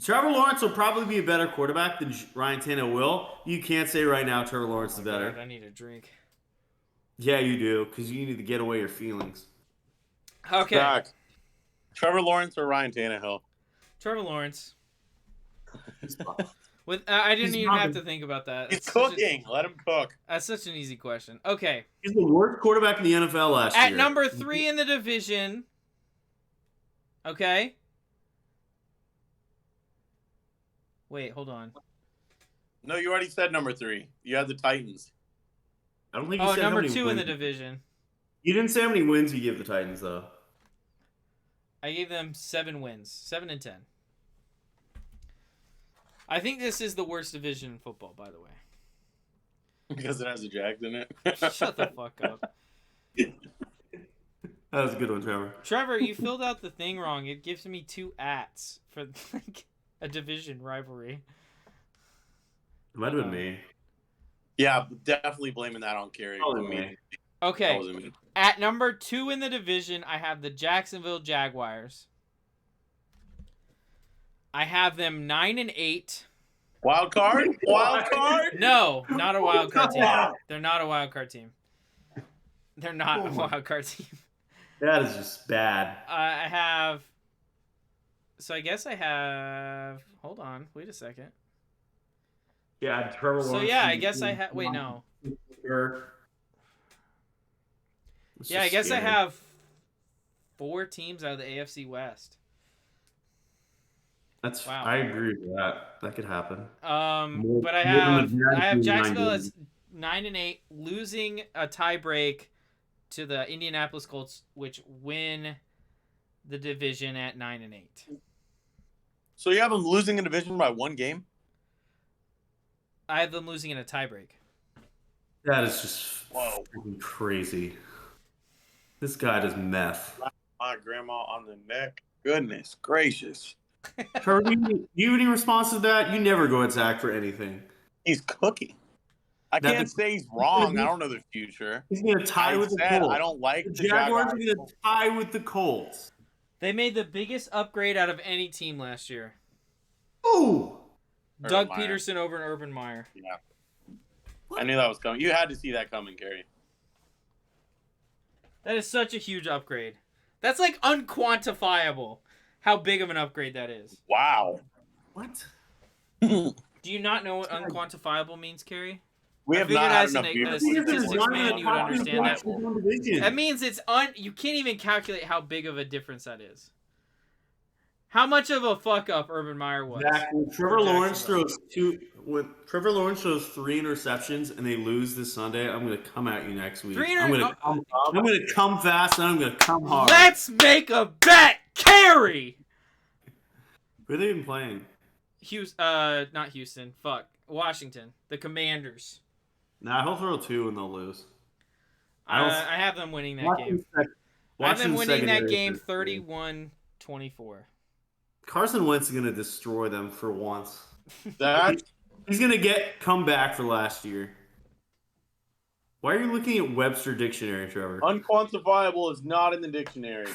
S3: Trevor Lawrence will probably be a better quarterback than Ryan Tannehill will. You can't say right now Trevor Lawrence is better.
S2: God, I need a drink.
S3: Yeah, you do, because you need to get away your feelings.
S2: Okay.
S1: Zach, Trevor Lawrence or Ryan Tannehill?
S2: Trevor Lawrence. I didn't
S3: He's
S2: even
S3: not
S2: have
S3: the-
S2: to think about that.
S1: He's
S2: It's such
S1: cooking. Let him cook.
S2: That's such an easy question. Okay.
S3: He's the worst quarterback in the NFL last year.
S2: At number 3 in the division. Okay. Wait, hold on.
S1: No, you already said number 3. You had the Titans.
S3: I don't think you
S2: Oh,
S3: said how
S2: number
S3: many
S2: 2 in the
S3: wins.
S2: division.
S3: You didn't say how many wins you give the Titans, though.
S2: I gave them 7 wins. 7 and 10. I think this is the worst division in football, by the way.
S1: Because it has the Jags in it.
S2: Shut the fuck up.
S3: That was a good one, Trevor.
S2: Trevor, you filled out the thing wrong. It gives me 2 ats for like a division rivalry.
S3: It might have been me.
S1: Yeah, definitely blaming that on Kerry.
S3: Oh,
S1: Wasn't me.
S3: man.
S1: That
S2: Okay.
S1: wasn't me.
S2: At number 2 in the division, I have the Jacksonville Jaguars. I have them 9 and 8.
S1: Wild card? Wild card?
S2: No, not a wild card team. They're not a wild card team. They're not a wild card team.
S3: That is just bad.
S2: I have. So I guess I have. Hold on. Wait a second.
S3: Yeah, Trevor
S2: So
S3: Lawrence.
S2: yeah, I guess I have. Wait, no. Yeah, I guess I have 4 teams out of the AFC West.
S3: That's.
S2: Wow.
S3: I agree with that. That could happen.
S2: But I have Jacksonville as 9-8, losing a tiebreak to the Indianapolis Colts, which win the division at 9-8.
S1: So you have them losing a division by 1 game?
S2: I have them losing in a tiebreak.
S3: That is just freaking crazy. This guy does meth.
S1: My grandma on the neck. Goodness gracious.
S3: Kirby, you have any response to that? You never go at Zach for anything.
S1: He's cooking. I can't say he's wrong. I don't know the future.
S3: He's going to tie with the Colts.
S1: I don't like
S3: the Jaguars. Are going to tie with the Colts.
S2: They made the biggest upgrade out of any team last year.
S3: Ooh!
S2: Doug Peterson over an Urban Meyer.
S1: Yeah. I knew that was coming. You had to see that coming, Kerry.
S2: That is such a huge upgrade. That's like unquantifiable how big of an upgrade that is.
S1: Wow.
S3: What?
S2: Do you not know what unquantifiable means, Kerry?
S1: We have not had enough beer.
S2: As a statistics man, you would understand that. That means it's you can't even calculate how big of a difference that is. How much of a fuck up Urban Meyer was?
S3: Zach, when Trevor Lawrence throws 3 interceptions and they lose this Sunday, I'm gonna come at you next week. I'm gonna come fast and I'm gonna come hard.
S2: Let's make a bet, Kerry.
S3: Who are they even playing?
S2: Not Houston. Fuck, Washington. The Commanders.
S3: Nah, he'll throw 2 and they'll lose.
S2: I have them winning that game. I have them winning that game 31-24.
S3: Carson Wentz is going to destroy them for once. He's going to come back for last year. Why are you looking at Webster Dictionary, Trevor?
S1: Unquantifiable is not in the dictionary.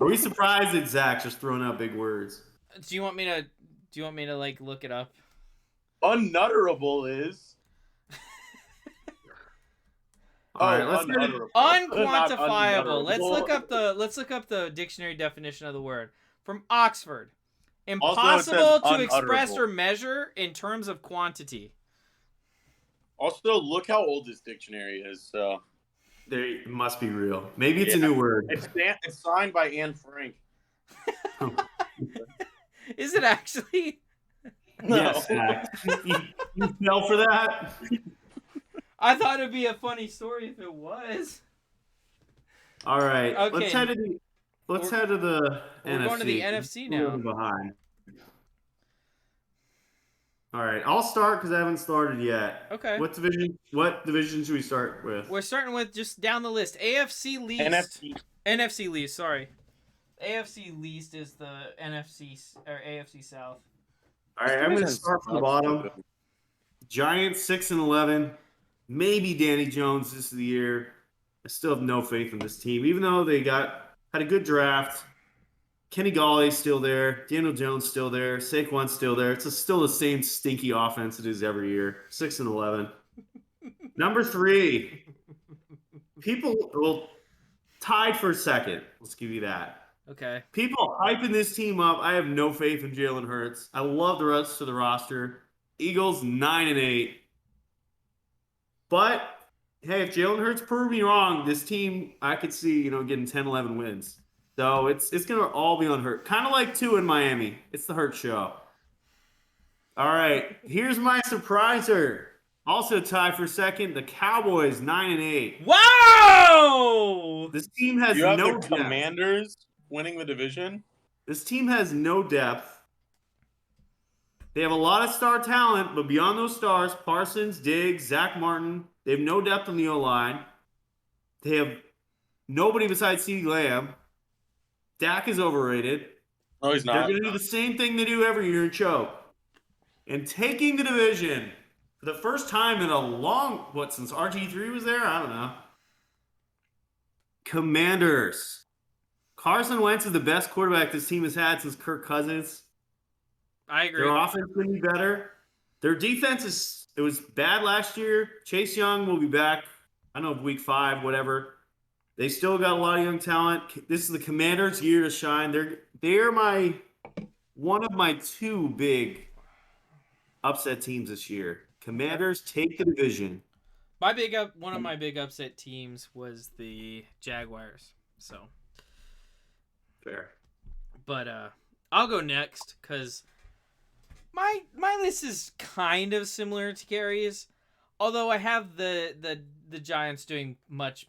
S3: Are we surprised that Zach's just throwing out big words?
S2: Do you want me to like look it up?
S1: Unnutterable is.
S3: All right, let's
S2: unquantifiable. Let's look up the dictionary definition of the word from Oxford. Impossible to express or measure in terms of quantity.
S1: Also, look how old this dictionary is. So
S3: it must be real. Maybe it's a new word.
S1: It's signed by Anne Frank.
S2: Is it actually?
S1: No.
S3: Yes, you fell for that?
S2: I thought it'd be a funny story if it was.
S3: All right.
S2: Okay.
S3: Let's head to the NFC.
S2: We're going to the NFC now.
S3: Behind. All right. I'll start because I haven't started yet.
S2: Okay.
S3: What division should we start with?
S2: We're starting with just down the list. AFC least. NFC least. Sorry. AFC least is the NFC or AFC South.
S3: All right. I'm going to start from the bottom. Giants 6-11. Maybe Danny Jones this is the year. I still have no faith in this team, even though they had a good draft. Kenny Gallay's still there. Daniel Jones still there. Saquon's still there. It's still the same stinky offense it is every year. 6-11. Number 3. People tied for second. Let's give you that.
S2: Okay.
S3: People hyping this team up. I have no faith in Jalen Hurts. I love the rest of the roster. Eagles 9-8. But, hey, if Jalen Hurts proved me wrong, this team, I could see, getting 10, 11 wins. So it's going to all be on Hurt. Kind of like 2 in Miami. It's the Hurt show. All right, here's my surpriser. Also tied for second, the Cowboys, 9-8.
S2: Wow!
S3: This team has
S1: no
S3: depth.
S1: Commanders winning the division?
S3: This team has no depth. They have a lot of star talent, but beyond those stars, Parsons, Diggs, Zach Martin, they have no depth on the O-line. They have nobody besides CeeDee Lamb. Dak is overrated.
S1: No, he's not.
S3: They're going to do the same thing they do every year and choke. And taking the division for the first time in a long, since RG3 was there? I don't know. Commanders. Carson Wentz is the best quarterback this team has had since Kirk Cousins.
S2: I agree.
S3: Their offense will be better. Their defense it was bad last year. Chase Young will be back. I don't know, week 5, whatever. They still got a lot of young talent. This is the Commanders' year to shine. They're one of my 2 big upset teams this year. Commanders take the division.
S2: One of my big upset teams was the Jaguars. So
S3: fair.
S2: But I'll go next because my list is kind of similar to Kerry's, although I have the Giants doing much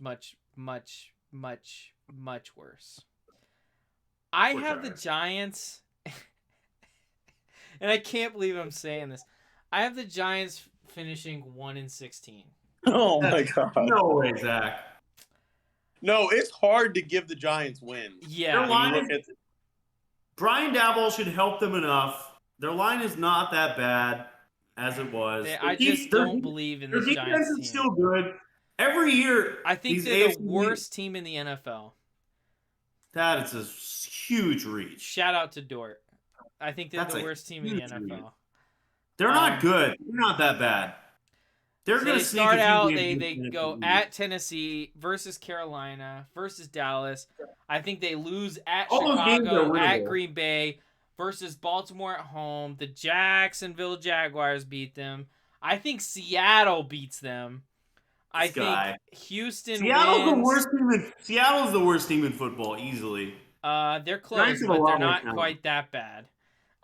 S2: worse. I have the Giants, and I can't believe I'm saying this. I have the Giants finishing 1-16.
S1: Oh my god!
S3: No way, Zach.
S1: No, it's hard to give the Giants wins.
S2: Yeah.
S3: Their line Brian Daboll should help them enough. Their line is not that bad as it was.
S2: I just don't believe in this Giants team.
S3: Their defense is still good. Every year,
S2: I think they're the worst team in the NFL.
S3: That is a huge reach.
S2: Shout out to Dort. I think they're the worst team in the NFL.
S3: Reach. They're not good. They're not that bad. They're going to
S2: start out. They go at Tennessee versus Carolina versus Dallas. I think they lose at Chicago, at Green Bay versus Baltimore at home. The Jacksonville Jaguars beat them. I think Seattle beats them. I think Houston wins.
S3: Seattle's the worst team in football, easily.
S2: They're close, but they're not quite that bad.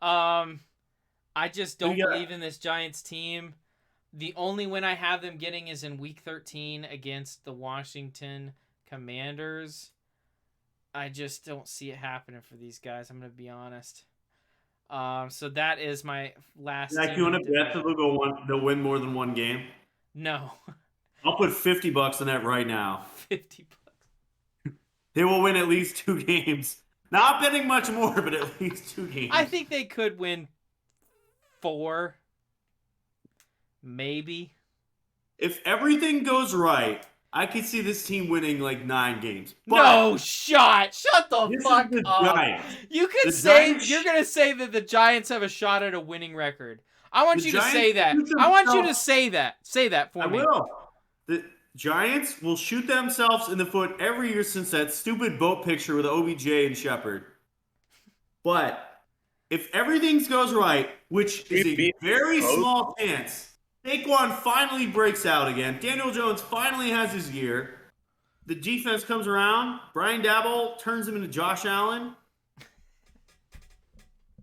S2: I just don't believe in this Giants team. The only win I have them getting is in Week 13 against the Washington Commanders. I just don't see it happening for these guys. I'm going to be honest. So that is my last.
S3: Zach, you want to bet that they'll win more than one game?
S2: No.
S3: I'll put $50 on that right now.
S2: $50.
S3: They will win at least 2 games. Not betting much more, but at least 2 games.
S2: I think they could win 4. Maybe.
S3: If everything goes right, I could see this team winning like 9 games. But
S2: no shot. Shut the fuck up.
S3: Giants.
S2: You could say you're gonna say that the Giants have a shot at a winning record. I want you to say that. I want you to say that. Say that for me.
S3: I will. The Giants will shoot themselves in the foot every year since that stupid boat picture with OBJ and Shepard. But if everything goes right, which is a very small chance, Saquon finally breaks out again. Daniel Jones finally has his year. The defense comes around. Brian Daboll turns him into Josh Allen.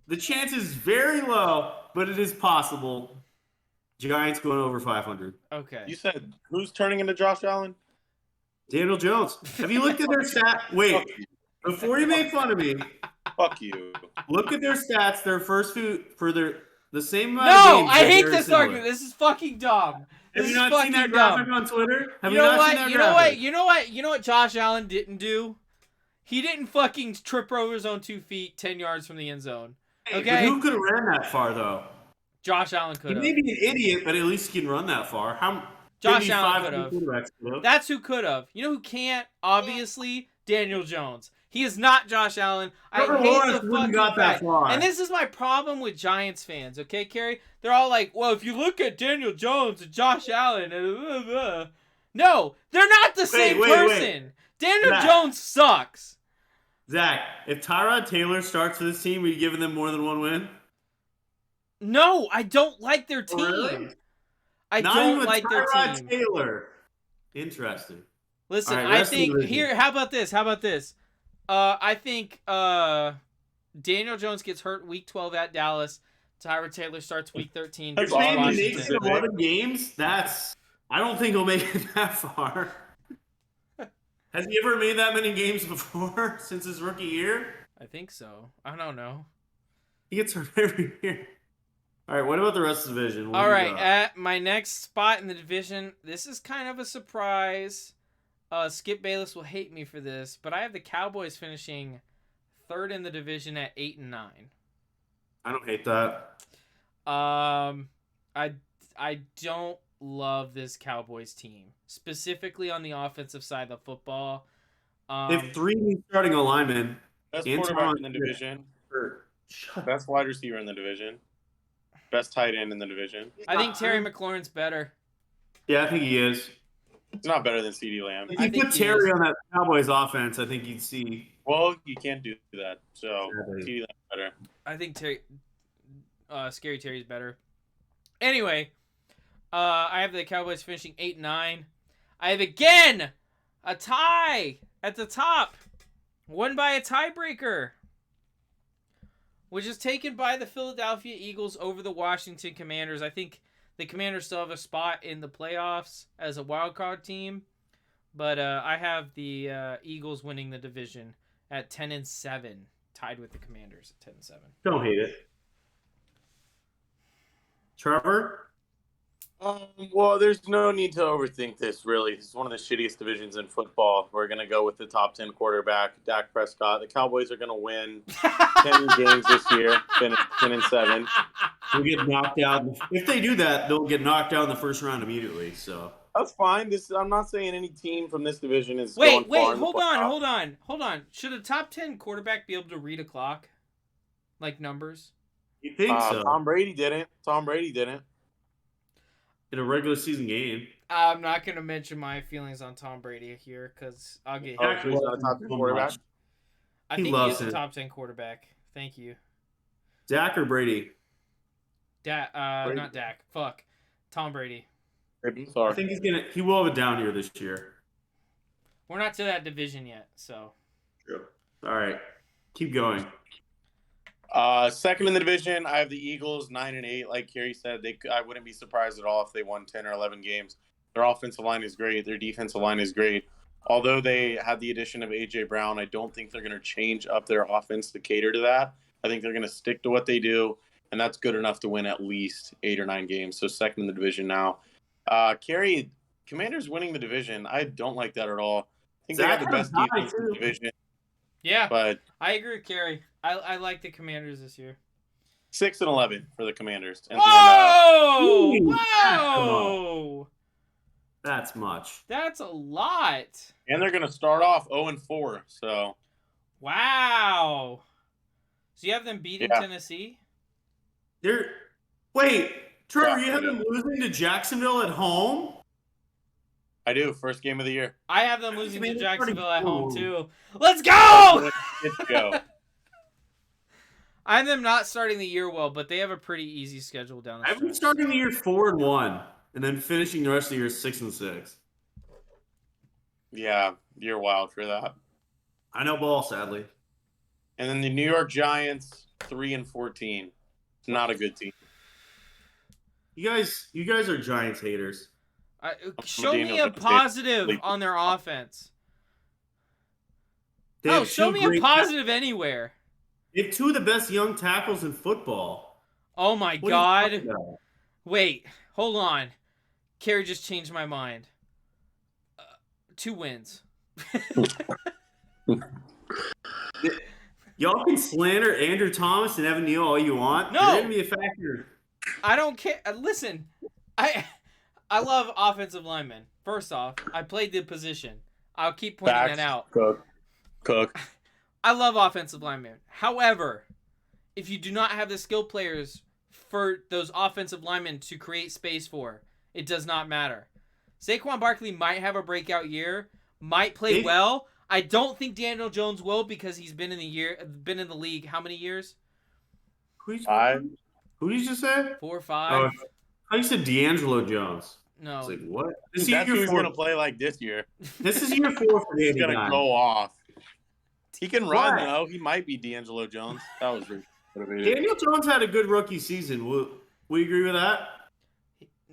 S3: The chance is very low, but it is possible. Giants going over 500.
S2: Okay.
S1: You said who's turning into Josh Allen?
S3: Daniel Jones. Have you looked at their stats? Wait, before you make fun of me.
S1: Fuck you.
S3: Look at their stats. Their first few for the same amount
S2: of
S3: games.
S2: No, I hate this argument. This is fucking dumb.
S3: Have you not seen that graphic on Twitter?
S2: You know what Josh Allen didn't do? He didn't fucking trip over his own 2 feet 10 yards from the end zone. Okay?
S3: But who could have ran that far, though?
S2: Josh Allen could have.
S3: He may be an idiot, but at least he can run that far.
S2: Josh Allen could have. That's who could have. You know who can't? Obviously, Daniel Jones. He is not Josh Allen. I hate the fucking fact. And this is my problem with Giants fans, okay, Kerry? They're all like, well, if you look at Daniel Jones and Josh Allen, no, they're not the same person. Daniel Jones sucks.
S3: Zach, if Tyrod Taylor starts for this team, are you giving them more than 1 win?
S2: No, I don't like their team.
S3: Really?
S2: I don't like their team.
S3: Tyrod Taylor. Interesting.
S2: Listen, I think here. How about this? I think Daniel Jones gets hurt week 12 at Dallas. Tyrod Taylor starts week 13.
S3: If he makes it 11 games, I don't think he'll make it that far. Has he ever made that many games before since his rookie year?
S2: I think so. I don't know.
S3: He gets hurt every year. All right, what about the rest of the division?
S2: All right, at my next spot in the division, this is kind of a surprise. Skip Bayless will hate me for this, but I have the Cowboys finishing 3rd in the division at 8-9.
S3: I don't hate that.
S2: I don't love this Cowboys team, specifically on the offensive side of the football.
S3: They have 3 new starting linemen.
S1: Best quarterback in the division. Best wide receiver in the division. Best tight end in the division.
S2: I think Terry McLaurin's better.
S3: Yeah, I think he is.
S1: It's not better than CeeDee Lamb.
S3: If you put Terry on that Cowboys offense, I think you'd see.
S1: Well, you can't do that. So CeeDee Lamb's better.
S2: I think Scary Terry's better. Anyway, I have the Cowboys finishing 8-9. I have again a tie at the top, won by a tiebreaker. which is taken by the Philadelphia Eagles over the Washington Commanders. I think the Commanders still have a spot in the playoffs as a wild card team, but I have the Eagles winning the division at 10-7, tied with the Commanders at 10-7.
S3: Don't hate it. Trevor?
S1: Well, there's no need to overthink this, really. It's one of the shittiest divisions in football. We're going to go with the top 10 quarterback, Dak Prescott. The Cowboys are going to win 10 games this year, 10-7.
S3: We'll get knocked out. If they do that, they'll get knocked out in the first round immediately. So
S1: That's fine. I'm not saying any team from this division is
S2: Wait,
S1: going far in the
S2: hold on. Should a top 10 quarterback be able to read a clock? Like numbers?
S3: you think so?
S1: Tom Brady didn't.
S3: In a regular season game.
S2: I'm not going to mention my feelings on Tom Brady here because I'll get hit.
S1: Oh, so he's not a top 10 quarterback?
S2: I
S3: He
S2: think he
S3: loves
S2: is a
S3: it.
S2: top 10 quarterback. Thank you.
S3: Dak or Brady?
S1: Brady.
S2: Not Dak. Fuck. Tom Brady.
S3: I think he will have a down year this year.
S2: We're not to that division yet, so.
S3: True. All right. Keep going.
S1: Second in the division, I have the Eagles 9-8. Like Kerry said, I wouldn't be surprised at all if they won 10 or 11 games. Their offensive line is great. Their defensive line is great. Although they had the addition of A.J. Brown, I don't think they're going to change up their offense to cater to that. I think they're going to stick to what they do, and that's good enough to win at least 8 or 9 games. So second in the division now. Kerry, Commanders winning the division. I don't like that at all. I think they have the best defense in the division.
S2: Yeah,
S1: but
S2: I agree with Kerry. I like the Commanders this year.
S1: 6-11 for the Commanders. And
S2: Whoa!
S3: Ooh,
S2: Whoa!
S3: That's much.
S2: That's a lot.
S1: And they're going to start off 0-4. So
S2: Wow. So you have them beating Tennessee?
S3: Wait, Trevor,
S1: Yeah,
S3: you have them losing to Jacksonville at home?
S1: I do. First game of the year.
S2: I have them losing to
S3: Commanders
S2: Jacksonville
S3: already
S2: at home
S3: won.
S2: too. Let's go!
S1: Let's go.
S2: I have them not starting the year well, but they have a pretty easy schedule down the
S3: I've been
S2: stretch.
S3: starting the year 4-1, and then finishing the rest of the year 6-6.
S1: Yeah, you're wild for that.
S3: I know ball, sadly.
S1: And then the New York Giants 3-14. It's not a good team.
S3: You guys are Giants haters.
S2: Show me
S1: Daniel
S2: a positive on their offense.
S3: They
S2: No,
S3: have
S2: show
S3: two
S2: me a
S3: great-
S2: positive anywhere.
S3: They have two of the best young tackles in football.
S2: Oh my
S3: What are you
S2: god.
S3: talking about?
S2: Wait, hold on. Kerry just changed my mind. 2 wins.
S3: Y'all can slander Andrew Thomas and Evan Neal all you want.
S2: No.
S3: They're going to be a factor.
S2: I don't care. Listen, I love offensive linemen. First off, I played the position. I'll keep pointing that out.
S1: Cook.
S2: I love offensive linemen. However, if you do not have the skill players for those offensive linemen to create space for, it does not matter. Saquon Barkley might have a breakout year, might play well. I don't think Daniel Jones will because he's been in the league how many years?
S3: Who did you just say?
S2: 4 or 5.
S3: I you said D'Angelo Jones.
S2: No.
S3: It's like, what?
S1: That's who he's going to play like this year.
S3: This is year 4 for
S1: He's
S3: Danny
S1: going to
S3: Dimes.
S1: go off. He can run,
S3: Why?
S1: though. He might be D'Angelo Jones. That was ridiculous.
S3: Daniel Jones had a good rookie season. Will you agree with that?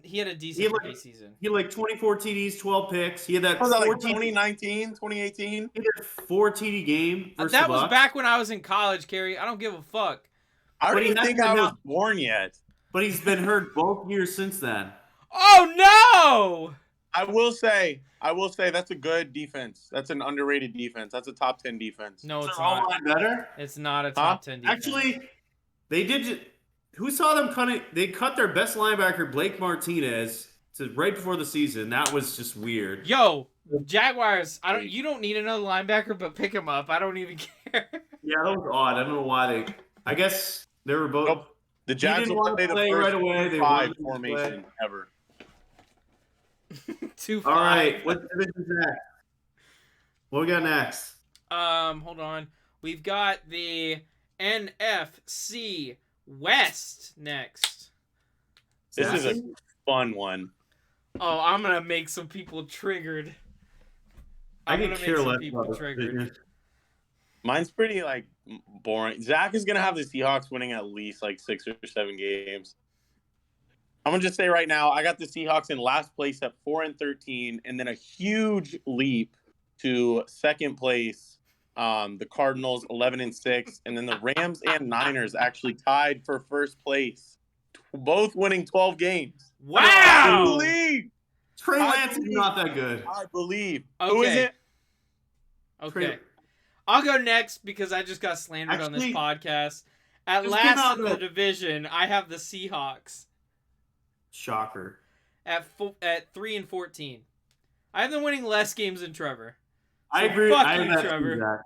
S2: He had a decent rookie season.
S3: He had like 24 TDs, 12 picks. He had that
S1: Was that like
S3: 14
S1: 2019, 2018?
S3: He had a 4 TD game. Versus
S2: That
S3: the
S2: was
S3: Bucs.
S2: back when I was in college, Kerry. I don't give a fuck.
S1: I don't
S3: But he
S1: even think I
S3: hasn't
S1: was
S3: been
S1: born yet.
S3: But he's been hurt both years since then.
S2: Oh no!
S1: I will say that's a good defense. That's an underrated defense. That's a top 10 defense.
S2: No, it's
S3: Is their O-line
S2: not.
S3: better?
S2: It's not a top 10 defense.
S3: Actually, they did. Who saw them cutting? They cut their best linebacker, Blake Martinez, right before the season. That was just weird.
S2: Yo, Jaguars. You don't need another linebacker, but pick him up. I don't even care.
S3: Yeah, that was odd. I don't know why they. I guess they were both.
S1: Nope. The Jags
S3: didn't
S1: will
S3: want
S1: play
S3: to
S1: the
S3: play
S1: first
S3: right away. They
S1: 5
S3: wanted to
S1: formation ever.
S2: 2-5.
S3: All right, what division's next? What we got next?
S2: Hold on. We've got the NFC West next.
S1: This is a fun one.
S2: Oh, I'm gonna make some people triggered.
S3: I
S2: I'm
S3: could
S2: gonna make
S3: care
S2: some
S3: less
S2: people
S3: about this
S2: triggered.
S3: division.
S1: Mine's pretty like boring. Zach is gonna have the Seahawks winning at least like 6 or 7 games. I'm gonna just say right now, I got the Seahawks in last place at 4-13, and then a huge leap to second place. The Cardinals 11-6, and then the Rams and Niners actually tied for first place, both winning 12 games.
S2: Wow!
S1: I believe.
S3: Trey Lance is not that good.
S1: I believe.
S2: Okay.
S1: Who is it?
S2: Okay. I'll go next because I just got slandered on this podcast. At
S3: just
S2: last in the division, I have the Seahawks
S3: Shocker.
S2: at 3-14. I have them winning less games than Trevor.
S3: I agree.
S2: Fuck you, Trevor.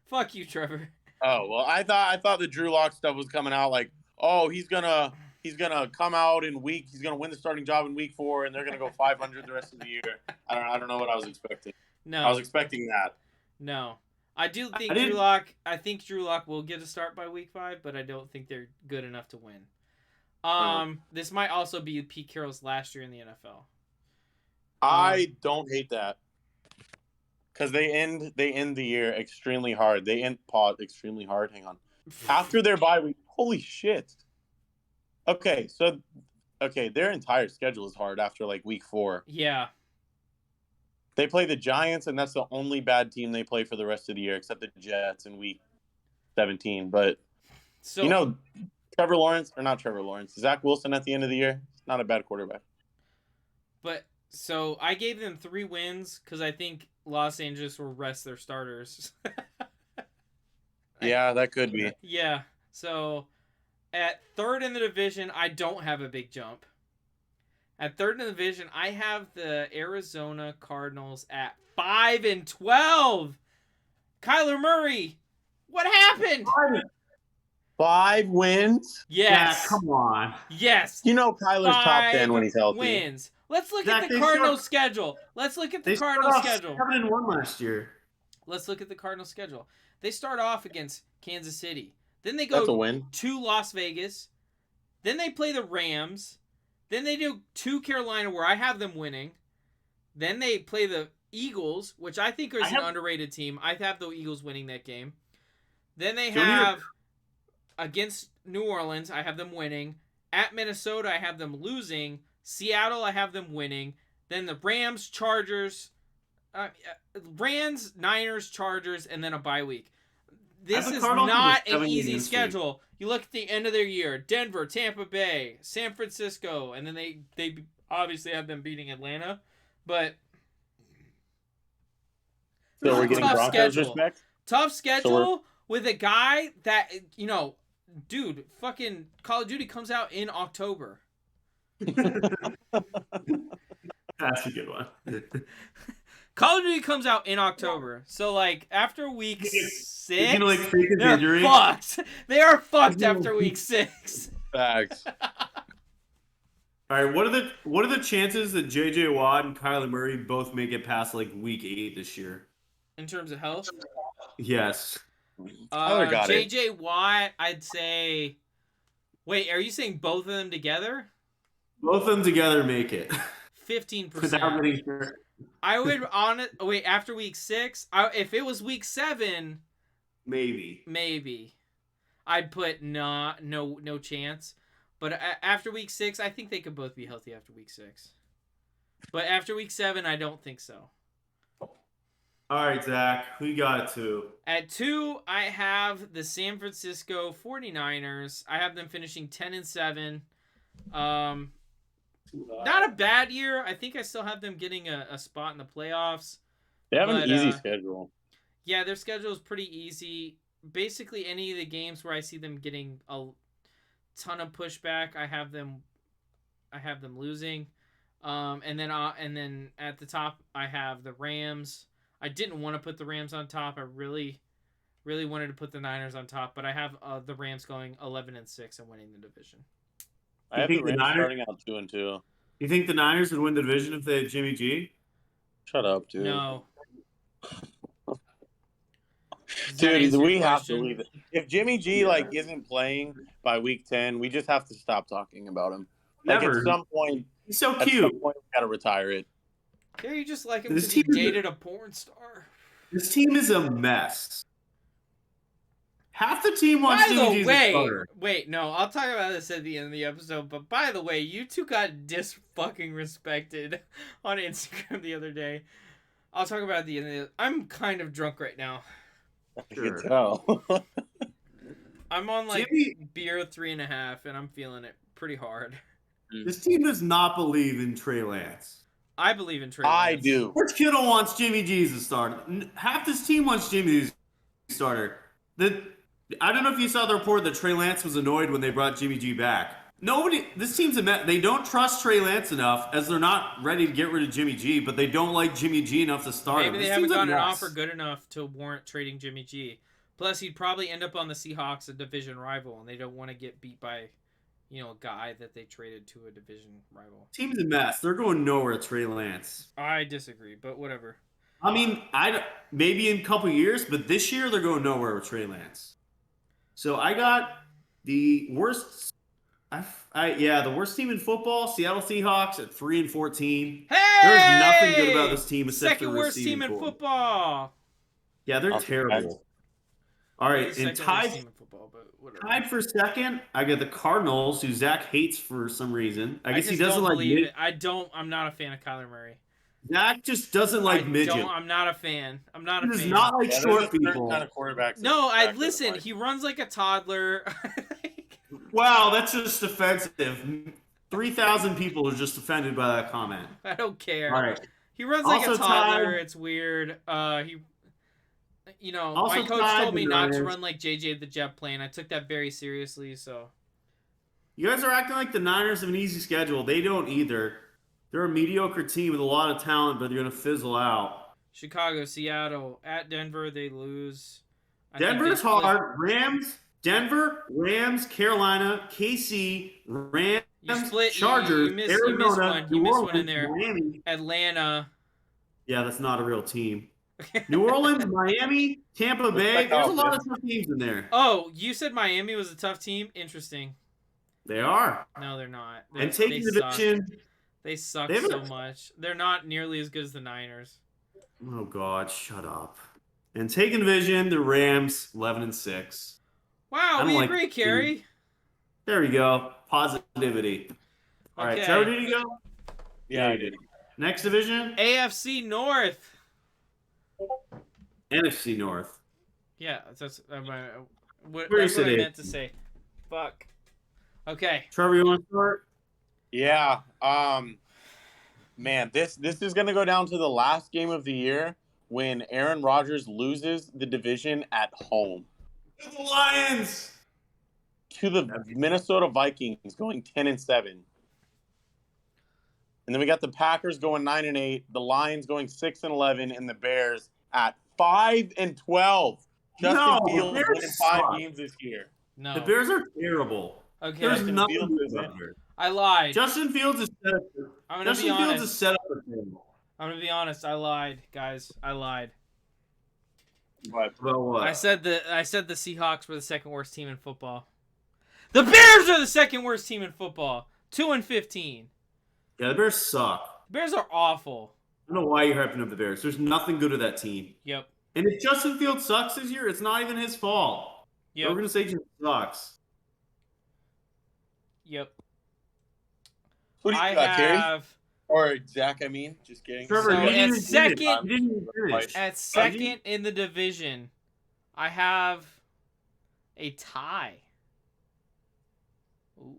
S2: Fuck you, Trevor.
S1: Oh well, I thought the Drew Lock stuff was coming out like, oh, he's gonna come out he's gonna win the starting job in week 4, and they're gonna go 500 the rest of the year. I don't know what I was expecting.
S2: No,
S1: I was expecting that.
S2: No, I do think Drew Lock. I think Drew Lock will get a start by week 5, but I don't think they're good enough to win. This might also be Pete Carroll's last year in the NFL.
S1: I don't hate that. Because they end the year extremely hard. They end extremely hard. Hang on. After their bye week, holy shit. Okay, their entire schedule is hard after like week 4.
S2: Yeah.
S1: They play the Giants, and that's the only bad team they play for the rest of the year, except the Jets in week 17. But so Zach Wilson at the end of the year, not a bad quarterback.
S2: But so I gave them 3 wins because I think Los Angeles will rest their starters.
S1: Yeah, that could be.
S2: Yeah. So at 3rd in the division, I don't have a big jump. At 3rd in the division, I have the Arizona Cardinals at 5-12. Kyler Murray, what happened?
S1: 5 wins?
S2: Yes.
S3: Yeah, come on.
S2: Yes.
S1: You know Kyler's top 10 when he's healthy.
S2: Wins. Let's look at the Cardinals' schedule. Let's look at the Cardinals' schedule.
S3: 7-1 last year.
S2: Let's look at the Cardinals' schedule. They start off against Kansas City. Then they go
S1: That's a win.
S2: to Las Vegas. Then they play the Rams. Then they do to Carolina, where I have them winning. Then they play the Eagles, which I think is an underrated team. I have the Eagles winning that game. Then they have against New Orleans, I have them winning. At Minnesota, I have them losing. Seattle, I have them winning. Then the Rams, Chargers, Niners, Chargers, and then a bye week. This is not an easy schedule. You look at the end of their year: Denver, Tampa Bay, San Francisco, and then they obviously have them beating Atlanta. But
S1: so we're getting Broncos respect.
S2: Tough schedule with a guy that dude, fucking Call of Duty comes out in October.
S3: That's a good one.
S2: Call of Duty comes out in October, so like after week 6,
S3: they're
S2: fucked. They are fucked after week 6.
S1: Facts.
S3: All right, what are the chances that J.J. Watt and Kyler Murray both make it past like week 8 this year?
S2: In terms of health?
S3: Yes.
S2: J.J. Watt, I'd say. Wait, are you saying both of them together?
S3: Both of them together make it.
S2: 15%. I would wait after week 6. If it was week 7, maybe I'd put no chance. But after week 6, I think they could both be healthy after week 6. But after week 7, I don't think so.
S3: All right, Zach, who you got at 2?
S2: At 2, I have the San Francisco 49ers. I have them finishing 10-7. Not a bad year. I think I still have them getting a spot in the playoffs.
S1: They have an easy schedule.
S2: Yeah, their schedule is pretty easy. Basically, any of the games where I see them getting a ton of pushback, I have them losing. And then at the top, I have the Rams. I didn't want to put the Rams on top. I really, really wanted to put the Niners on top, but I have the Rams going 11-6 and winning the division.
S1: I have the Rams starting out 2-2.
S3: You think the Niners would win the division if they had Jimmy G?
S1: Shut up, dude.
S2: No.
S1: Dude, we have to leave it. If Jimmy G isn't playing by week 10, we just have to stop talking about him.
S3: Never.
S1: At some point,
S3: he's so cute.
S1: At some point, we gotta retire it.
S2: Yeah, you just like him because he dated a porn star.
S3: This team is a mess. Half the team wants
S2: By
S3: Jimmy
S2: the
S3: G as a
S2: way,
S3: starter.
S2: wait, no, I'll talk about this at the end of the episode. But by the way, you two got dis-fucking respected on Instagram the other day. I'll talk about it at the end of the. I'm kind of drunk right now.
S1: I can tell.
S2: I'm on like
S3: Jimmy-
S2: beer 3.5, and I'm feeling it pretty hard.
S3: This team does not believe in Trey Lance.
S2: I believe in Trey
S1: I
S2: Lance.
S1: do.
S3: George Kittle wants Jimmy G as a starter. Half this team wants Jimmy as a starter. I don't know if you saw the report that Trey Lance was annoyed when they brought Jimmy G back. This team's they don't trust Trey Lance enough, as they're not ready to get rid of Jimmy G, but they don't like Jimmy G enough to start him.
S2: Maybe they
S3: This
S2: haven't
S3: team's a
S2: gotten an
S3: mess.
S2: offer good enough to warrant trading Jimmy G. Plus, he'd probably end up on the Seahawks, a division rival, and they don't want to get beat by, a guy that they traded to a division rival.
S3: Team's a mess. They're going nowhere, Trey Lance.
S2: I disagree, but whatever.
S3: I mean, maybe in a couple years, but this year they're going nowhere with Trey Lance. So I got the worst. The worst team in football, Seattle Seahawks at 3-14.
S2: Hey!
S3: There's nothing good about this team except
S2: second
S3: for
S2: worst team in
S3: receiving core.
S2: football.
S3: Yeah, they're terrible. All right,
S2: They're the
S3: and
S2: second worst
S3: tied
S2: team in football, but whatever.
S3: tied for second, I got the Cardinals, who Zach hates for some reason. I guess he
S2: just
S3: doesn't
S2: don't
S3: like
S2: believe
S3: mid-
S2: it. I'm not a fan of Kyler Murray.
S3: Zach just doesn't like midget.
S2: I'm not a fan. I'm not
S3: He
S2: a
S3: does
S2: fan.
S3: not like
S1: Yeah,
S3: short
S1: there's a certain
S3: people.
S1: kind of quarterbacks.
S2: No,
S1: that
S2: listen.
S1: like.
S2: He runs like a toddler.
S3: Wow, that's just offensive. 3,000 people are just offended by that comment.
S2: I don't care.
S3: All right.
S2: He runs like a
S3: Also
S2: toddler.
S3: tied-
S2: It's weird.
S3: Also
S2: My coach
S3: tied
S2: told me
S3: the
S2: not to
S3: Niners.
S2: run like JJ the jet plane. I took that very seriously. So
S3: You guys are acting like the Niners have an easy schedule. They don't either. They're a mediocre team with a lot of talent, but they're going to fizzle out.
S2: Chicago, Seattle, at Denver, they lose. I think
S3: Denver's
S2: they split-
S3: hard. Denver, Rams, Carolina, KC, Rams,
S2: You split.
S3: Chargers,
S2: You missed
S3: Arizona,
S2: one.
S3: New
S2: You missed
S3: Orleans,
S2: one in there.
S3: Miami.
S2: Atlanta.
S3: Yeah, that's not a real team. New Orleans, Miami, Tampa Bay. There's a lot of tough teams in there.
S2: Oh, you said Miami was a tough team? Interesting.
S3: They are.
S2: No, they're not.
S3: And taking the division.
S2: They suck
S3: They have
S2: so
S3: a-
S2: much. They're not nearly as good as the Niners.
S3: Oh God, shut up. And taking division, the Rams, 11-6.
S2: Wow,
S3: don't
S2: we
S3: like
S2: agree,
S3: the team.
S2: Kerry.
S3: There we go. Positivity. All right,
S2: Okay.
S3: Trevor, did you go?
S1: Yeah, I did.
S3: Next division,
S2: AFC North.
S3: NFC North.
S2: Yeah, that's
S3: Where you
S2: what I
S3: said it.
S2: meant to say. Fuck. Okay.
S3: Trevor, you want to start?
S1: Yeah. Man, this is gonna go down to the last game of the year when Aaron Rodgers loses the division at home
S3: The Lions.
S1: to the Minnesota Vikings, going 10-7. And then we got the Packers going 9-8, the Lions going 6-11, and the Bears at 5-12. Justin
S3: No,
S1: Fields
S3: Bears
S1: winning 5
S3: suck.
S1: games this year.
S2: No.
S3: The Bears are terrible.
S2: Okay.
S3: There's
S1: Justin
S3: nothing
S1: Fields
S3: good
S1: is
S3: about
S1: it.
S3: here.
S2: I lied.
S3: Justin Fields is set up.
S2: I'm gonna be
S3: Justin Fields is
S2: honest.
S3: set up for failure.
S2: I'm gonna be honest. I lied, guys. I lied.
S1: But
S3: About what?
S2: I said the Seahawks were the second worst team in football. The Bears are the second worst team in football. 2-15.
S3: Yeah, the Bears suck.
S2: Bears are awful.
S3: I don't know why you're hyping up the Bears. There's nothing good to that team.
S2: Yep.
S3: And if Justin Fields sucks this year, it's not even his fault. The
S2: Yep.
S3: organization sucks.
S2: Yep.
S1: who do you
S2: I
S1: got, Kerry?
S2: have
S1: Or Zach, I mean. Just kidding.
S3: Trevor,
S2: So
S3: you didn't
S2: at
S3: even
S2: second-
S3: finish. You didn't even finish.
S2: at second in the division. I have a tie. Ooh.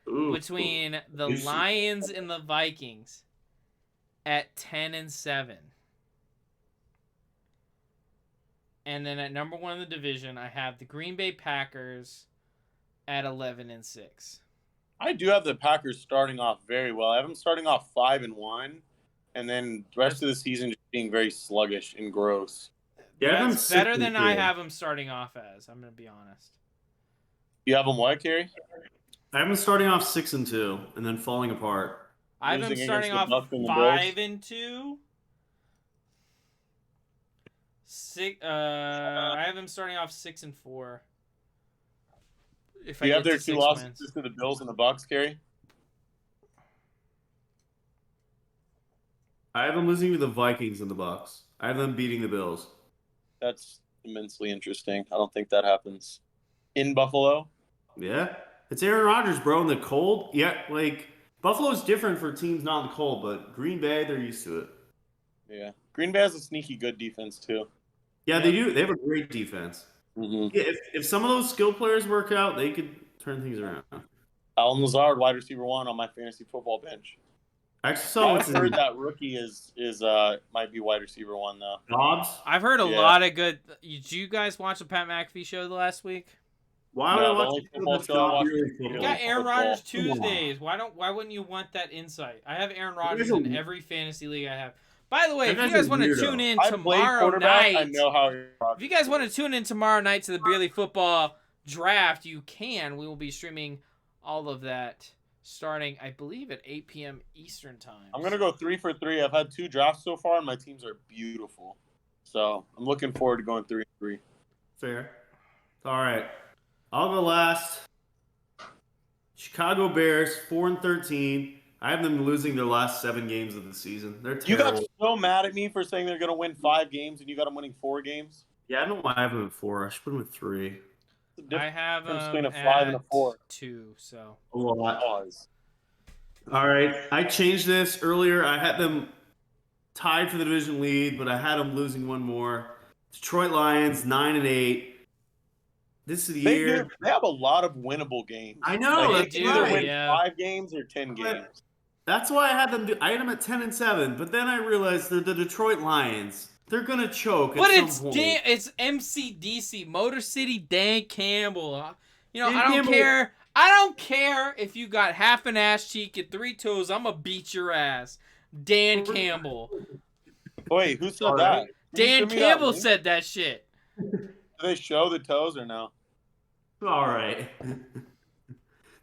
S3: Ooh.
S2: Between the
S3: You should-
S2: Lions and the Vikings at 10-7. And then at number 1 in the division, I have the Green Bay Packers at 11-6.
S1: I do have the Packers starting off very well. I have them starting off 5-1, and then the rest of the season just being very sluggish and gross.
S3: Yeah,
S2: That's better than I
S3: 6-2.
S2: have them starting off as. I'm going to be honest.
S1: You have them what, Kerry?
S3: I have them starting off 6-2 and then falling apart.
S2: I have them
S1: Losing
S2: starting
S1: against
S2: off
S1: the Bucs and the Bills?
S2: 5-2. I have them starting off 6-4. If
S1: Do you
S2: I
S1: have
S2: get
S1: their
S2: to
S1: 2
S2: 6
S1: losses
S2: wins.
S1: to the Bills and the Bucks, Kerry?
S3: I have them losing to the Vikings and the Bucks. I have them beating the Bills.
S1: That's immensely interesting. I don't think that happens in Buffalo.
S3: Yeah. It's Aaron Rodgers, bro, in the cold. Yeah, like Buffalo's different for teams not in the cold, but Green Bay, they're used to it.
S1: Yeah. Green Bay has a sneaky good defense, too.
S3: Yeah, they do. They have a great defense.
S1: Mm-hmm.
S3: Yeah, if some of those skill players work out, they could turn things around.
S1: Alan Lazard, wide receiver 1 on my fantasy football bench.
S3: I actually saw what's
S1: I've heard that rookie is might be wide receiver 1 though.
S3: Dobbs.
S2: I've heard a lot of good. Did you guys watch the Pat McAfee show the last week?
S3: Why would I watch
S1: the football show? I watched
S2: You got Aaron Rodgers Tuesdays. Why wouldn't you want that insight? I have Aaron Rodgers in every fantasy league I have. By the way, if you guys want to tune in tomorrow night,
S1: I know how.
S2: If you guys want to tune in tomorrow night to the Beerly Football Draft, you can. We will be streaming all of that starting, I believe, at 8 p.m. Eastern time.
S1: I'm gonna go 3 for 3. I've had 2 drafts so far, and my teams are beautiful. So I'm looking forward to going 3 for 3.
S3: Fair. All right. I'll go last. Chicago Bears, 4-13. I have them losing their last 7 games of the season. They're terrible.
S1: You got so mad at me for saying they're going to win 5 games, and you got them winning 4 games?
S3: Yeah, I don't know why I have them at 4. I should put them at 3.
S2: I have them
S1: between a 5 and a 4.
S2: 2, so.
S3: A lot. All right. I changed this earlier. I had them tied for the division lead, but I had them losing 1 more. Detroit Lions, 9-8. This is the year.
S1: They have a lot of winnable games.
S3: I know.
S1: They either win 5 games or 10 games.
S3: That's why I had them. I had them at 10-7, but then I realized they're the Detroit Lions. They're gonna choke.
S2: But
S3: at some point.
S2: It's MCDC, Motor City Dan Campbell. You know,
S3: Dan
S2: I don't
S3: Campbell.
S2: care. I don't care if you got half an ass cheek and 3 toes. I'm gonna beat your ass, Dan Campbell.
S1: Wait, who said that?
S2: Dan Campbell said that shit.
S1: Do they show the toes or no?
S3: All right.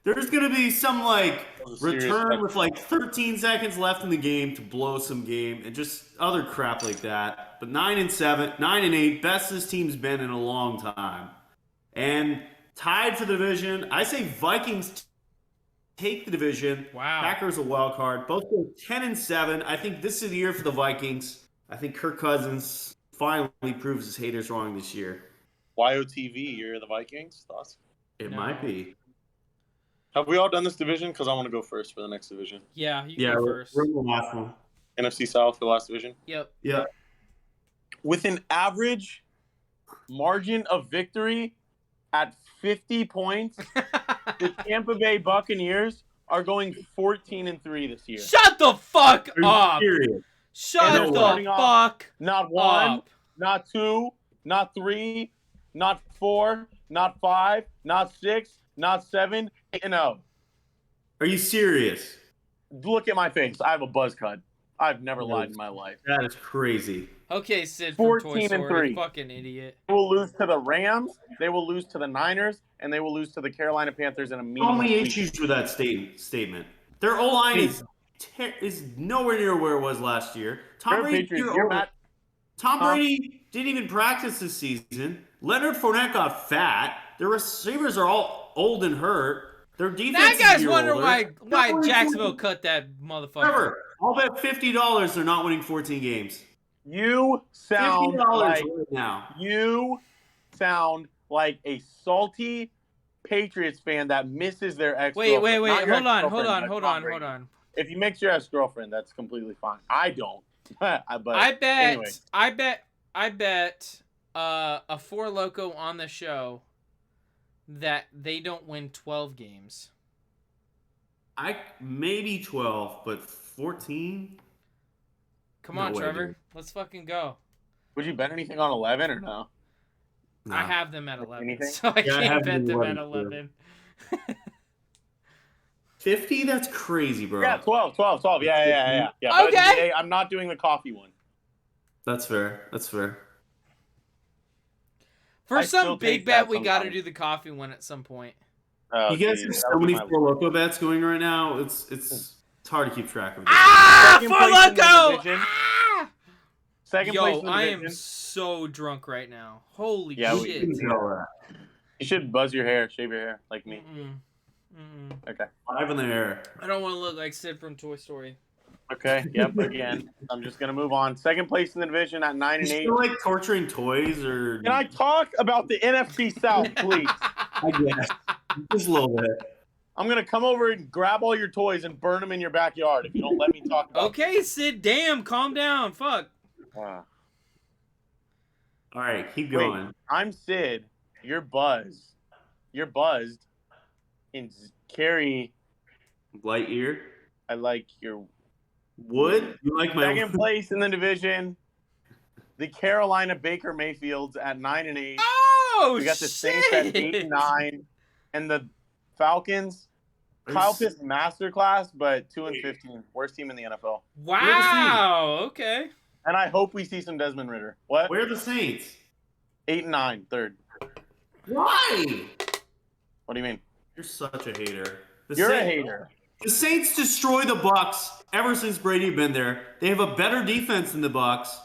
S3: There's gonna be some like return with like 13 seconds left in the game to blow some game and just other crap like that. But 9-7, 9-8, best this team's been in a long time, and tied for the division. I say Vikings take the division.
S2: Wow.
S3: Packers a wild card. Both go 10-7. I think this is the year for the Vikings. I think Kirk Cousins finally proves his haters wrong this year.
S1: YOTV, you're the Vikings? Thoughts?
S3: It might be.
S1: Have we all done this division? Because I want to go first for the next division.
S2: Yeah, you go first.
S3: We're in the last one.
S1: NFC South for the last division?
S2: Yep.
S3: Yeah.
S1: With an average margin of victory at 50 points, the Tampa Bay Buccaneers are going 14-3 this year.
S2: Shut the fuck up!
S3: Serious?
S2: Shut the fuck
S1: Not 1,
S2: up.
S1: not 2, not 3, not 4, not 5, not 6, not 7, 8-0.
S3: Are you serious?
S1: Look at my face. I have a buzz cut. I've never lied in my life.
S3: That is crazy.
S2: Okay, Sid from Toy Story,
S1: 14-3.
S2: fucking idiot.
S1: They will lose to the Rams, they will lose to the Niners, and they will lose to the Carolina Panthers in a meaningless
S3: How many
S1: week.
S3: issues with that statement? Their O-line is nowhere near where it was last year. Tom Brady didn't even practice this season. Leonard Fournette got fat. Their receivers are all old and hurt. Their defense
S2: Now you guys
S3: is
S2: wonder
S3: older.
S2: why Jacksonville cut that motherfucker.
S3: Trevor, I'll bet $50 they're not winning 14 games.
S1: You sound
S3: $50
S1: like
S3: right now.
S1: you sound like a salty Patriots fan that misses their ex-girlfriend.
S2: Wait.
S1: Not your
S2: Hold on.
S1: ex-girlfriend, that's Tom Brady. If you mix your ex-girlfriend, that's completely fine. I don't. But anyway.
S2: I bet a Four Loco on the show that they don't win 12 games.
S3: Maybe 12, but 14?
S2: Come on, Trevor. Let's fucking go.
S1: Would you bet anything on 11 or no?
S3: No.
S2: I have them at 11,
S1: Anything?
S2: so I can't bet them at
S3: 11.
S2: 11.
S3: 50? That's crazy, bro.
S1: Yeah, 12. Yeah.
S2: Okay.
S1: I'm not doing the coffee one.
S3: That's fair.
S2: For
S1: I
S2: some
S1: still
S2: big
S1: take
S2: bet,
S1: that
S2: we got to
S1: sometimes.
S2: do the coffee one at some point.
S1: Oh,
S3: You guys
S1: geez,
S3: have
S1: that
S3: so
S1: would be
S3: many
S1: my-
S3: Four Loco bets going right now. It's hard to keep track of.
S2: Ah,
S1: Second
S2: Four
S1: place in the
S2: Loco!
S1: division.
S2: Ah!
S1: Second place
S2: Yo,
S1: in the
S2: I
S1: division.
S2: am so drunk right now. Holy
S1: Yeah, we
S2: shit.
S1: can You should buzz your hair, shave your hair, like me.
S2: Mm-mm.
S1: Okay.
S3: 5 in the air.
S2: I don't want to look like Sid from Toy Story.
S1: Okay. Yep. Again, I'm just gonna move on. Second place in the division at 9 and
S3: You
S1: 8.
S3: still like torturing toys, or
S1: Can I talk about the NFC South, please?
S3: I guess just a little bit.
S1: I'm gonna come over and grab all your toys and burn them in your backyard if you don't let me talk about.
S2: Okay, Sid. Damn, calm down. Fuck.
S1: Wow.
S3: All right, keep
S1: Wait,
S3: going.
S1: I'm Sid. You're buzzed. You're buzzed. And Kerry,
S3: Lightyear.
S1: I like your
S3: Wood? You like my
S1: second place in the division. The Carolina Baker Mayfields at 9 and 8.
S2: Oh,
S1: We got the Saints at 8 and 9, and the Falcons. Kyle Pitts masterclass, but 2 and 15, worst team in the NFL.
S2: Wow. Okay.
S1: And I hope we see some Desmond Ritter. What?
S3: Where are the Saints?
S1: 8 and 9, third.
S3: Why?
S1: What do you mean?
S3: You're such a hater.
S1: You're a hater.
S3: The Saints destroy the Bucks ever since Brady been there. They have a better defense than the Bucks.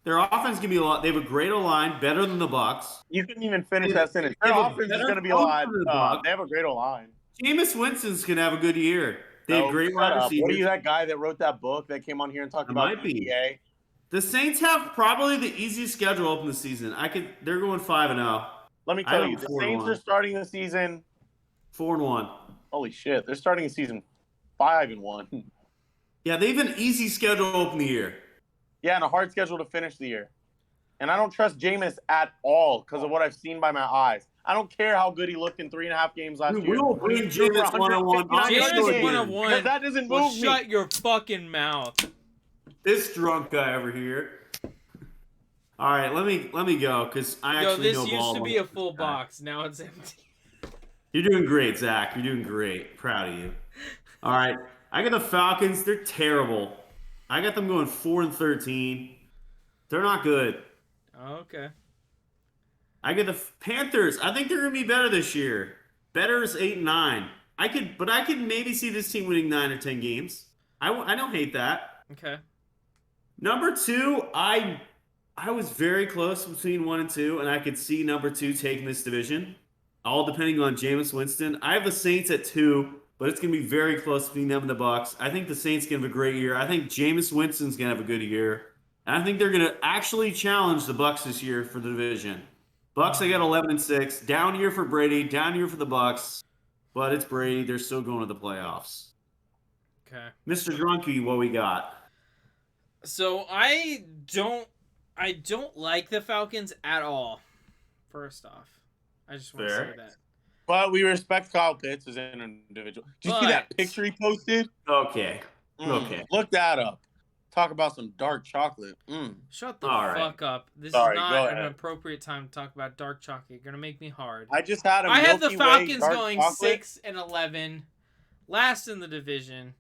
S3: Their offense can be a lot. They have a great O-line, better than the Bucks.
S1: You couldn't even finish that sentence.
S3: They
S1: Their
S3: have a
S1: offense is
S3: better
S1: going to be a lot.
S3: coach than the Bucks.
S1: They have a great O-line.
S3: Jameis Winston's can have a good year. They have great
S1: shut
S3: wide
S1: up.
S3: receivers.
S1: What are you, that guy that wrote that book that came on here and talked
S3: It
S1: about
S3: might be.
S1: EPA?
S3: The Saints have probably the easiest schedule open the season. They're going 5-0.
S1: Let me
S3: I
S1: tell
S3: don't
S1: you, the
S3: 4-1.
S1: Saints are starting the season.
S3: 4-1.
S1: Holy shit, they're starting the season 5-1.
S3: Yeah, they have an easy schedule open the year.
S1: Yeah, and a hard schedule to finish the year. And I don't trust Jameis at all because of what I've seen by my eyes. I don't care how good he looked in 3.5 games last
S3: Dude,
S1: year.
S3: we'll bring Jameis 101.
S2: Jameis 101.
S1: Because that doesn't
S2: Well,
S1: move me.
S2: shut your fucking mouth.
S3: This drunk guy over here. All right, let me go because I
S2: Yo,
S3: actually
S2: this
S3: know
S2: used
S3: ball.
S2: to be a full box. Now it's empty.
S3: You're doing great, Zach. You're doing great. Proud of you. All right, I got the Falcons. They're terrible. I got them going 4-13. They're not good.
S2: Okay.
S3: I get the Panthers. I think they're gonna be better this year. Better is 8-9. I could maybe see this team winning 9 or 10 games. I don't hate that.
S2: Okay.
S3: Number 2, I was very close between 1 and 2, and I could see number 2 taking this division. All depending on Jameis Winston. I have the Saints at 2, but it's gonna be very close between them and the Bucks. I think the Saints gonna have a great year. I think Jameis Winston's gonna have a good year. And I think they're gonna actually challenge the Bucks this year for the division. Bucks, I got 11-6. Down year for Brady, down year for the Bucks. But it's Brady. They're still going to the playoffs.
S2: Okay.
S3: Mr. Drunky, what we got?
S2: So I don't like the Falcons at all. First off, I just want to say that.
S1: But we respect Kyle Pitts as an individual. Did you see that picture he posted?
S3: Okay. Okay.
S1: Look that up. Talk about some dark chocolate.
S2: Shut the fuck up. This is not an appropriate time to talk about dark chocolate. You're gonna make me hard.
S1: I just had
S2: I have the Falcons
S1: dark
S2: going
S1: chocolate.
S2: 6-11, last in the division.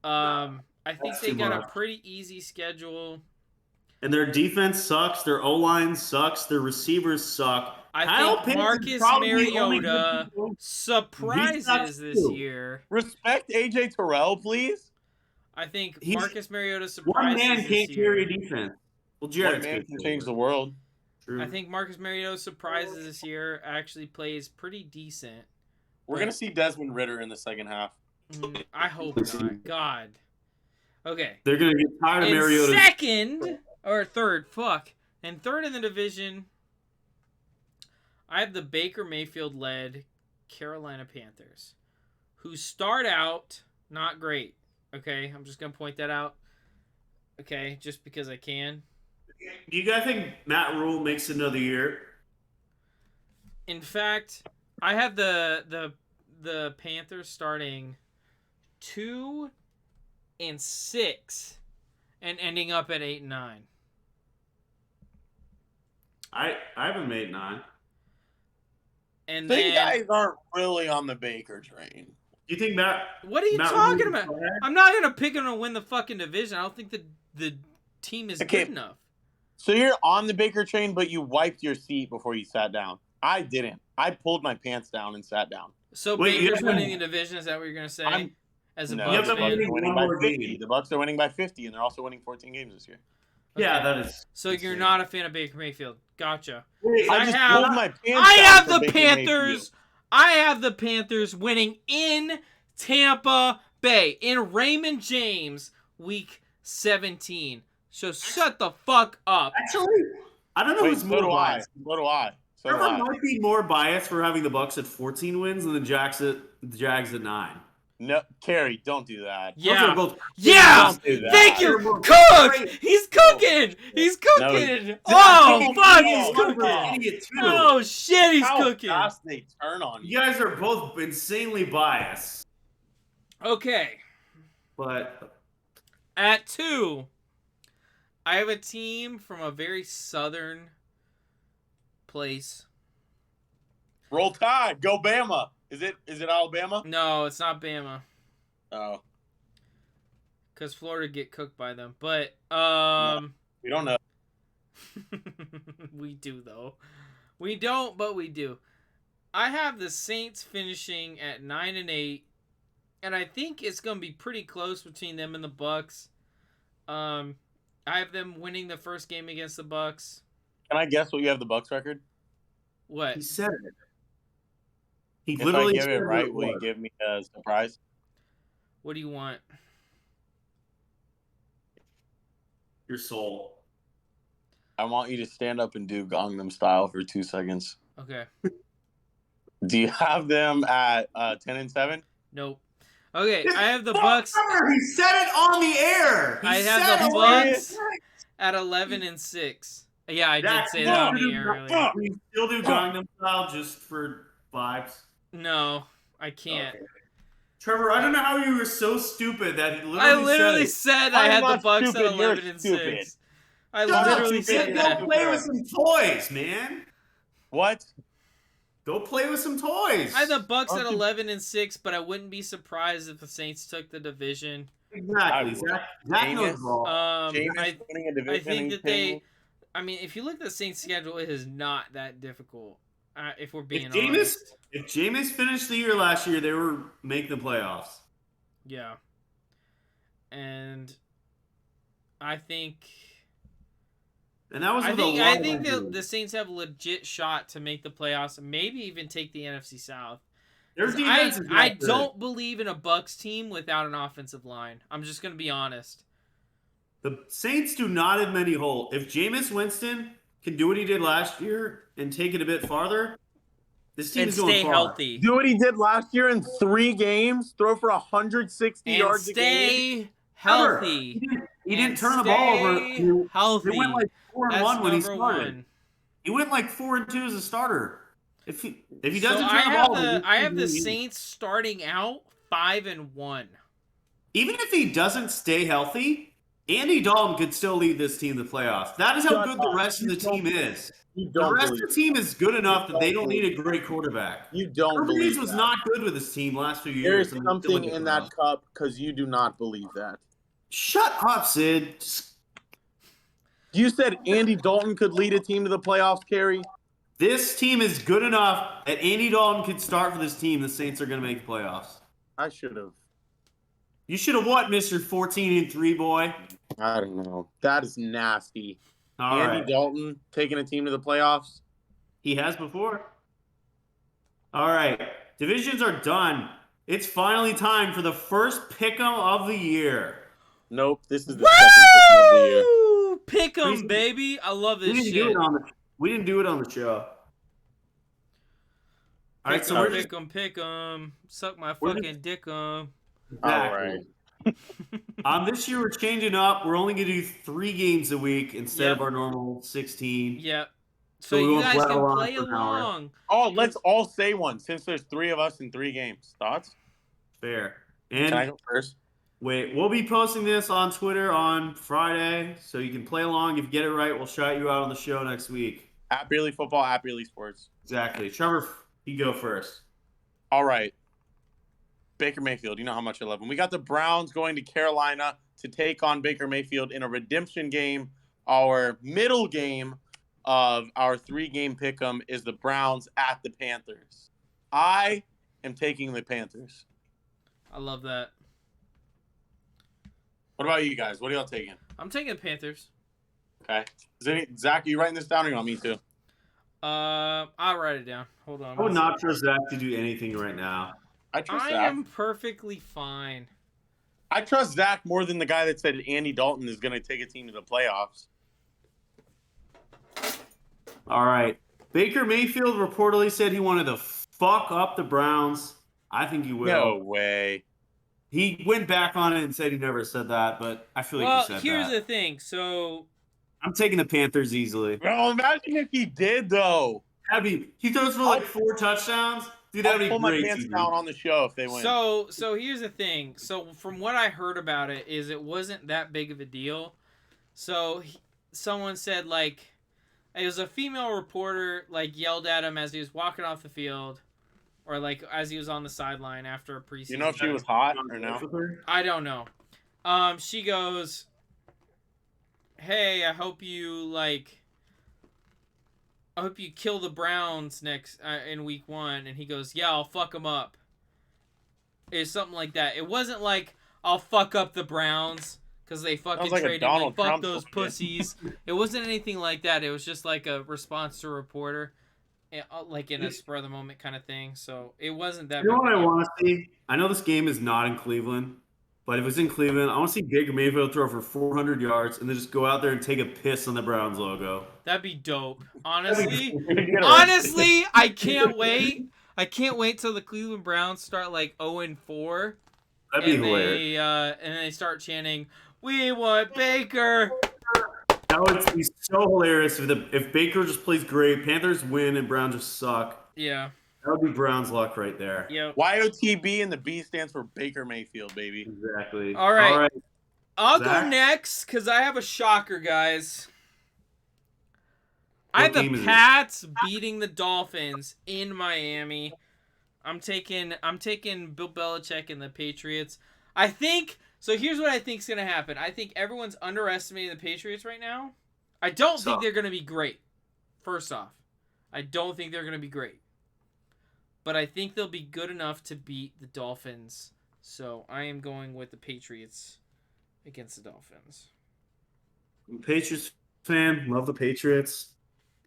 S2: I think they got a pretty easy schedule.
S3: And their defense sucks. Their O-line sucks. Their receivers suck.
S2: I think Marcus Mariota surprises this year.
S1: Respect AJ Terrell, please.
S2: I think Marcus Mariota surprises
S3: this year. One man can't carry a defense. Well,
S1: Jared can change the world.
S3: True.
S2: I think Marcus Mariota surprises this year. Actually plays pretty decent.
S1: We're gonna see Desmond Ritter in the second half.
S2: I hope not. God. Okay.
S3: They're gonna get tired of Mariota.
S2: And third in the division, I have the Baker Mayfield-led Carolina Panthers, who start out not great. Okay, I'm just going to point that out. Okay, just because I can.
S3: Do you guys think Matt Rule makes another year?
S2: In fact, I have the Panthers starting 2-6 and ending up at 8-9.
S3: I have them 8-9.
S2: And
S1: you guys aren't really on the Baker train.
S3: Do you think Matt?
S2: What are you talking about? I'm not gonna pick him to win the fucking division. I don't think the team is good enough.
S1: So you're on the Baker train, but you wiped your seat before you sat down. I didn't. I pulled my pants down and sat down.
S2: So Baker's winning the division. Is that what you're gonna say? As a Bucks fan,
S1: winning by 50. The Bucks are winning by 50, and they're also winning 14 games this year.
S2: Okay.
S3: Yeah, that is.
S2: So you're not a fan of Baker Mayfield. Gotcha.
S1: I pulled my pants down.
S2: I have the
S1: Baker
S2: Panthers.
S1: Mayfield.
S2: I have the Panthers winning in Tampa Bay, in Raymond James, week 17. So shut the fuck up.
S3: Actually, I don't know
S1: Wait,
S3: who's
S1: so
S3: more
S1: do I.
S3: biased.
S1: So do I. So do
S3: Trevor
S1: I.
S3: might be more biased for having the Bucks at 14 wins than the Jags at 9.
S1: No, Kerry, don't do that.
S3: Those are
S2: Yeah.
S3: both
S2: Yeah.
S1: Don't do that.
S2: Thank you.
S3: They're both
S2: Cook.
S3: great.
S2: He's cooking. He's cooking.
S1: No.
S2: Oh, fuck.
S3: He's
S2: He's
S3: an
S2: cooking.
S3: idiot too.
S2: Oh, shit. He's
S1: How
S2: cooking.
S1: fast they turn on
S3: You
S1: you.
S3: guys are both insanely biased,
S2: Okay.
S3: but
S2: At 2, I have a team from a very southern place.
S1: Roll Tide. Go Bama. Is it Alabama?
S2: No, it's not Bama.
S1: Oh,
S2: Because Florida get cooked by them. But,
S1: we don't know.
S2: we do, though. We don't, but we do. I have the Saints finishing at 9-8. And I think it's going to be pretty close between them and the Bucks. I have them winning the first game against the Bucks.
S1: Can I guess what you have the Bucks record?
S2: What?
S3: he said it. He
S1: If I
S3: literally
S1: give
S3: said
S1: it right,
S3: what
S1: will you
S3: was.
S1: give me a surprise?
S2: What do you want?
S3: Your soul.
S1: I want you to stand up and do Gangnam Style for 2 seconds.
S2: Okay.
S1: Do you have them at 10-7?
S2: Nope. Okay, I have the Bucks.
S3: He said it on the air. He
S2: I have
S3: said
S2: the
S3: it.
S2: Bucks at 11-6. Yeah, I did
S3: That-
S2: say that on the air
S3: fuck.
S2: earlier.
S3: We still do Gangnam Style just for vibes.
S2: No, I can't.
S3: Okay. Trevor, I don't know how you were so stupid that he
S2: I
S3: literally
S2: literally
S3: said
S2: said I
S1: I'm
S2: had the
S1: not
S2: Bucks
S1: stupid,
S2: at
S1: you're
S2: 11-6.
S1: stupid.
S2: I
S3: Shut up,
S2: literally
S3: stupid.
S2: said
S3: Go
S2: that.
S3: play with some toys, man.
S1: What?
S3: Go play with some toys.
S2: I had the Bucks at
S1: Aren't you-
S2: 11-6, but I wouldn't be surprised if the Saints took the division.
S3: Exactly. Zach knows
S1: Jameis.
S3: ball.
S1: Jameis winning a division.
S2: I think that they.
S1: thing?
S2: I mean, if you look at the Saints' schedule, it is not that difficult. If we're being
S3: If
S2: honest.
S3: Jameis finished the year last year, they were making the playoffs.
S2: Yeah. And I think.
S3: And that was
S2: I
S3: with a
S2: think
S3: lot
S2: I
S3: of
S2: think
S3: injuries.
S2: the Saints have a legit shot to make the playoffs, and maybe even take the NFC South.
S3: Their
S2: 'Cause
S3: defense is
S2: I
S3: not good.
S2: don't believe in a Bucks team without an offensive line. I'm just gonna be honest.
S3: The Saints do not have many holes. If Jameis Winston can do what he did last year and take it a bit farther, this team
S2: And
S3: is going
S2: stay
S3: far.
S2: healthy.
S1: Do what he did last year in 3 games. Throw for 160
S2: And
S1: yards a game.
S2: stay healthy.
S3: He didn't turn the ball over. He
S2: Healthy.
S3: went like 4-1
S2: That's
S3: when he
S2: number
S3: started.
S2: one.
S3: He went like 4-2 as a starter. If he
S2: So
S3: doesn't
S2: I
S3: turn the
S2: have
S3: ball over,
S2: I have the
S3: he's-
S2: Saints starting out 5-1.
S3: even if he doesn't stay healthy, Andy Dalton could still lead this team to the playoffs. That is how
S1: Shut
S3: good the
S1: up.
S3: rest of the
S1: You don't
S3: team is.
S1: You
S3: The
S1: don't
S3: rest of
S1: believe
S3: the team is good enough that they don't
S1: believe
S3: need a great quarterback.
S1: You don't
S3: Drew
S1: believe
S3: Brees was
S1: that.
S3: not good with his team last 2
S1: There
S3: years.
S1: is
S3: and they still
S1: something
S3: get
S1: in
S3: the
S1: that
S3: playoffs.
S1: cup because you do not believe that.
S3: Shut up, Sid.
S1: You said Andy Dalton could lead a team to the playoffs, Kerry.
S3: This team is good enough that Andy Dalton could start for this team. The Saints are going to make the playoffs.
S1: I should have.
S3: You should have what, Mr. 14-3 boy?
S1: I don't know. That is nasty.
S3: All
S1: Andy
S3: right.
S1: Dalton taking a team to the playoffs.
S3: He has before. All right. Divisions are done. It's finally time for the first pick'em of the year.
S1: Nope. This is the second pick of the year.
S2: Woo! Pick 'em,
S3: Reason-
S2: baby. I love
S3: We
S2: this
S3: didn't do
S2: shit.
S3: it on the show. All right, so we're just
S2: Pick 'em. Suck my
S3: We're
S2: fucking dick 'em.
S1: All right.
S3: This year we're changing up. We're only gonna do 3 games a week instead
S2: Yep.
S3: of our normal 16.
S2: Yep.
S3: So
S2: So
S3: we
S2: you
S3: won't
S2: guys
S3: blabber
S2: can
S3: on
S2: play
S3: for an hour.
S2: along.
S1: Oh, let's all say one since there's 3 of us in 3 games. Thoughts?
S3: Fair.
S1: Can I
S3: And
S1: go first?
S3: wait, we'll be posting this on Twitter on Friday, so you can play along. If you get it right, we'll shout you out on the show next week.
S1: At Beerly Football, at Beerly Sports.
S3: Exactly. Trevor, you go first.
S1: All right. Baker Mayfield, you know how much I love him. We got the Browns going to Carolina to take on Baker Mayfield in a redemption game. Our middle game of our 3-game pick'em is the Browns at the Panthers. I am taking the Panthers.
S2: I love that.
S1: What about you guys? What are y'all taking?
S2: I'm taking the Panthers.
S1: Okay. Zach, are you writing this down or you want me to?
S2: I'll write it down. Hold on.
S3: I would not trust Zach to do anything right now.
S1: I trust
S2: I
S1: Zach.
S2: am perfectly fine.
S1: I trust Zach more than the guy that said Andy Dalton is going to take a team to the playoffs.
S3: All right. Baker Mayfield reportedly said he wanted to fuck up the Browns. I think he will.
S1: No way.
S3: He went back on it and said he never said that, but I feel like he said that.
S2: Well, here's the thing. So
S3: I'm taking the Panthers easily.
S1: Bro, imagine if he did, though.
S3: He throws for like 4 touchdowns. Dude, that'd be
S1: I'll pull my
S3: great.
S1: pants down on the show if they win.
S2: So here's the thing. So from what I heard about it, is it wasn't that big of a deal. So someone said like, it was a female reporter like yelled at him as he was walking off the field, or like as he was on the sideline after a preseason.
S1: You know if she was hot or no?
S2: I don't know. She goes, "Hey, I hope you kill the Browns next in week 1." And he goes, "Yeah, I'll fuck them up." It's something like that. It wasn't like, "I'll fuck up the Browns because they fucking
S1: like
S2: traded me. Fuck
S1: Trump
S2: those pussies." It wasn't anything like that. It was just like a response to a reporter, like in a spur of the moment kind of thing. So it wasn't that.
S3: You know what I want to see? I know this game is not in Cleveland, but if it's in Cleveland, I want to see Baker Mayfield throw for 400 yards and then just go out there and take a piss on the Browns logo.
S2: That'd be dope. Honestly, I can't wait. I can't wait till the Cleveland Browns start like 0-4.
S3: That'd be hilarious.
S2: And they start chanting, "We want Baker."
S3: That would be so hilarious if Baker just plays great, Panthers win, and Browns just suck.
S2: Yeah.
S3: That would be Browns' luck right there.
S2: Yeah.
S1: YOTB and the B stands for Baker Mayfield, baby.
S3: Exactly.
S2: All right. I'll
S3: Zach?
S2: go next because I have a shocker, guys. I have the Pats beating the Dolphins in Miami. I'm taking Bill Belichick and the Patriots. I think so. Here's what I think is gonna happen. I think everyone's underestimating the Patriots right now. I don't think they're gonna be great. First off, I don't think they're gonna be great, but I think they'll be good enough to beat the Dolphins. So I am going with the Patriots against the Dolphins.
S3: I'm a Patriots fan. Love the Patriots.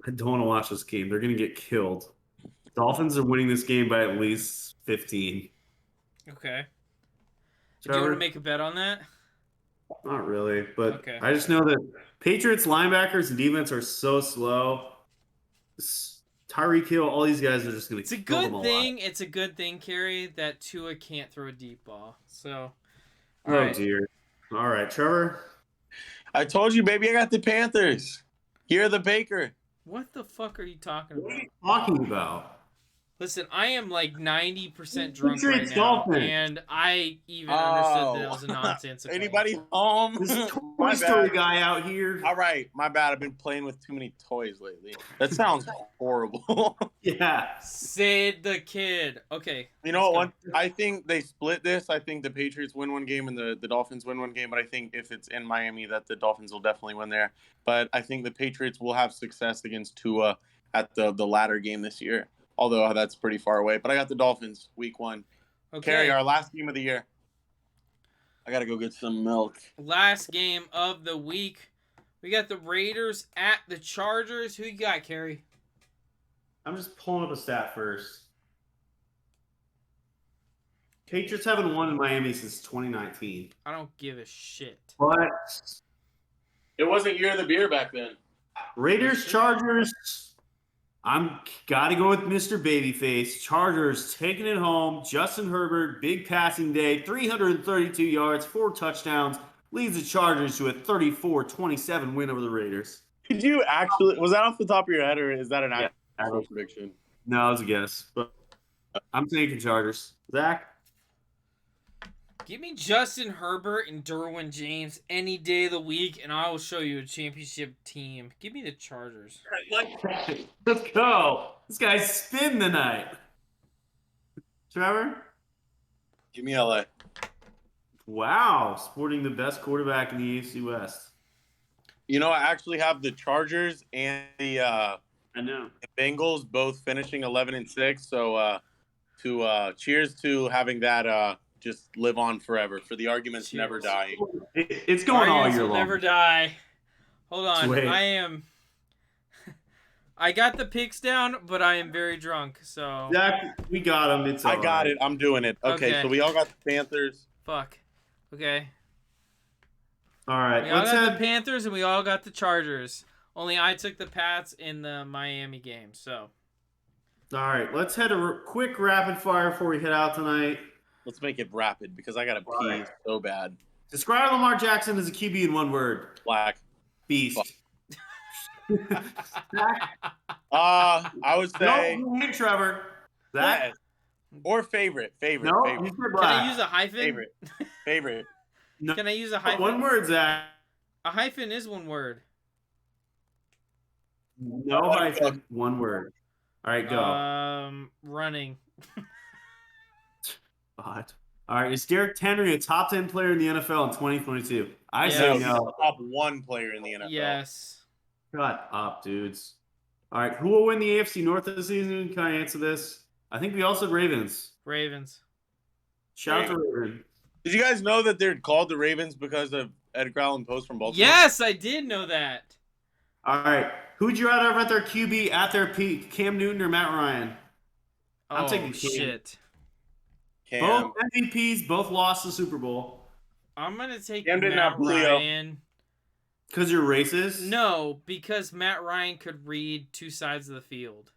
S3: I don't want to watch this game. They're going to get killed. Dolphins are winning this game by at least 15.
S2: Okay.
S3: Trevor?
S2: Do you want to make a bet on that?
S3: Not really, but
S2: okay.
S3: I just know that Patriots linebackers and defense are so slow. Tyreek Hill, all these guys are just going to kill them a lot.
S2: It's a good thing, Kerry, that Tua can't throw a deep ball. So,
S3: dear. All right, Trevor.
S1: I told you, baby, I got the Panthers. You're the Baker.
S2: What the fuck are you talking about?
S3: What are you talking about?
S2: Listen, I am like 90% drunk right now, and I even understood that it was a nonsense.
S1: Anybody home?
S3: This Toy Story guy out here.
S1: All right, my bad. I've been playing with too many toys lately. That sounds horrible.
S3: Yeah.
S2: Sid the Kid. Okay.
S1: You know what? I think they split this. I think the Patriots win one game and the Dolphins win one game. But I think if it's in Miami, that the Dolphins will definitely win there. But I think the Patriots will have success against Tua at the latter game this year. Although that's pretty far away. But I got the Dolphins, week 1.
S2: Okay.
S1: Kerry, our last game of the year. I got to go get some milk.
S2: Last game of the week. We got the Raiders at the Chargers. Who you got, Kerry?
S3: I'm just pulling up a stat first. Patriots haven't won in Miami since 2019.
S2: I don't give a shit.
S3: But
S1: it wasn't year of the beer back then.
S3: Raiders, Chargers. I'm got to go with Mr. Babyface. Chargers taking it home. Justin Herbert, big passing day, 332 yards, 4 touchdowns, leads the Chargers to a 34-27 win over the Raiders.
S1: Did you actually? Was that off the top of your head, or is that an actual prediction?
S3: No, it was a guess, but I'm taking Chargers. Zach?
S2: Give me Justin Herbert and Derwin James any day of the week, and I will show you a championship team. Give me the Chargers.
S3: Let's go. This guy's spin the night. Trevor?
S1: Give me LA.
S3: Wow, sporting the best quarterback in the AFC West.
S1: You know, I actually have the Chargers and the Bengals both finishing 11-6. So, cheers to having that. Just live on forever. For the arguments never die.
S3: It's going all year long.
S2: Never die. Hold on. I got the picks down, but I am very drunk. So
S3: Zach, we got him. I
S1: got it. I'm doing it. Okay, so we all got the Panthers.
S2: Fuck. Okay.
S3: All right,
S2: We all
S3: let's
S2: got the
S3: head.
S2: Panthers and we all got the Chargers. Only I took the Pats in the Miami game. So.
S3: All right, let's head a quick rapid fire before we head out tonight.
S1: Let's make it rapid because I gotta
S3: All
S1: pee
S3: right.
S1: so bad.
S3: Describe Lamar Jackson as a QB in one word.
S1: Black.
S3: Beast.
S1: I would say.
S3: No, you hate Trevor. Zach?
S1: Yes. Or favorite.
S3: No, you
S1: Favorite.
S3: said
S2: Can
S3: black.
S2: I use a hyphen?
S1: Favorite.
S3: No.
S2: Can I use a hyphen?
S3: One word, Zach.
S2: A hyphen is one word.
S3: No hyphen. One word. All right, go.
S2: Running.
S3: God. All right, is Derrick Henry a top 10 player in the NFL in 2022? I
S2: Yes.
S3: say
S1: He's
S3: no.
S1: the top 1 player in the NFL.
S2: Yes.
S3: Shut up, dudes. All right, who will win the AFC North this season? Can I answer this? I think we all said Ravens.
S2: Ravens.
S3: Shout out to Ravens.
S1: Did you guys know that they're called the Ravens because of Edgar Allan Poe from Baltimore?
S2: Yes, I did know that.
S3: All right, who'd you rather have at their QB at their peak, Cam Newton or Matt Ryan? I'm taking Cam.
S2: Shit.
S1: Cam.
S3: Both MVPs, both lost the Super Bowl.
S2: I'm gonna take
S1: Cam did
S2: Matt
S1: not Julio.
S2: Ryan.
S3: Because you're racist?
S2: No, because Matt Ryan could read two sides of the field,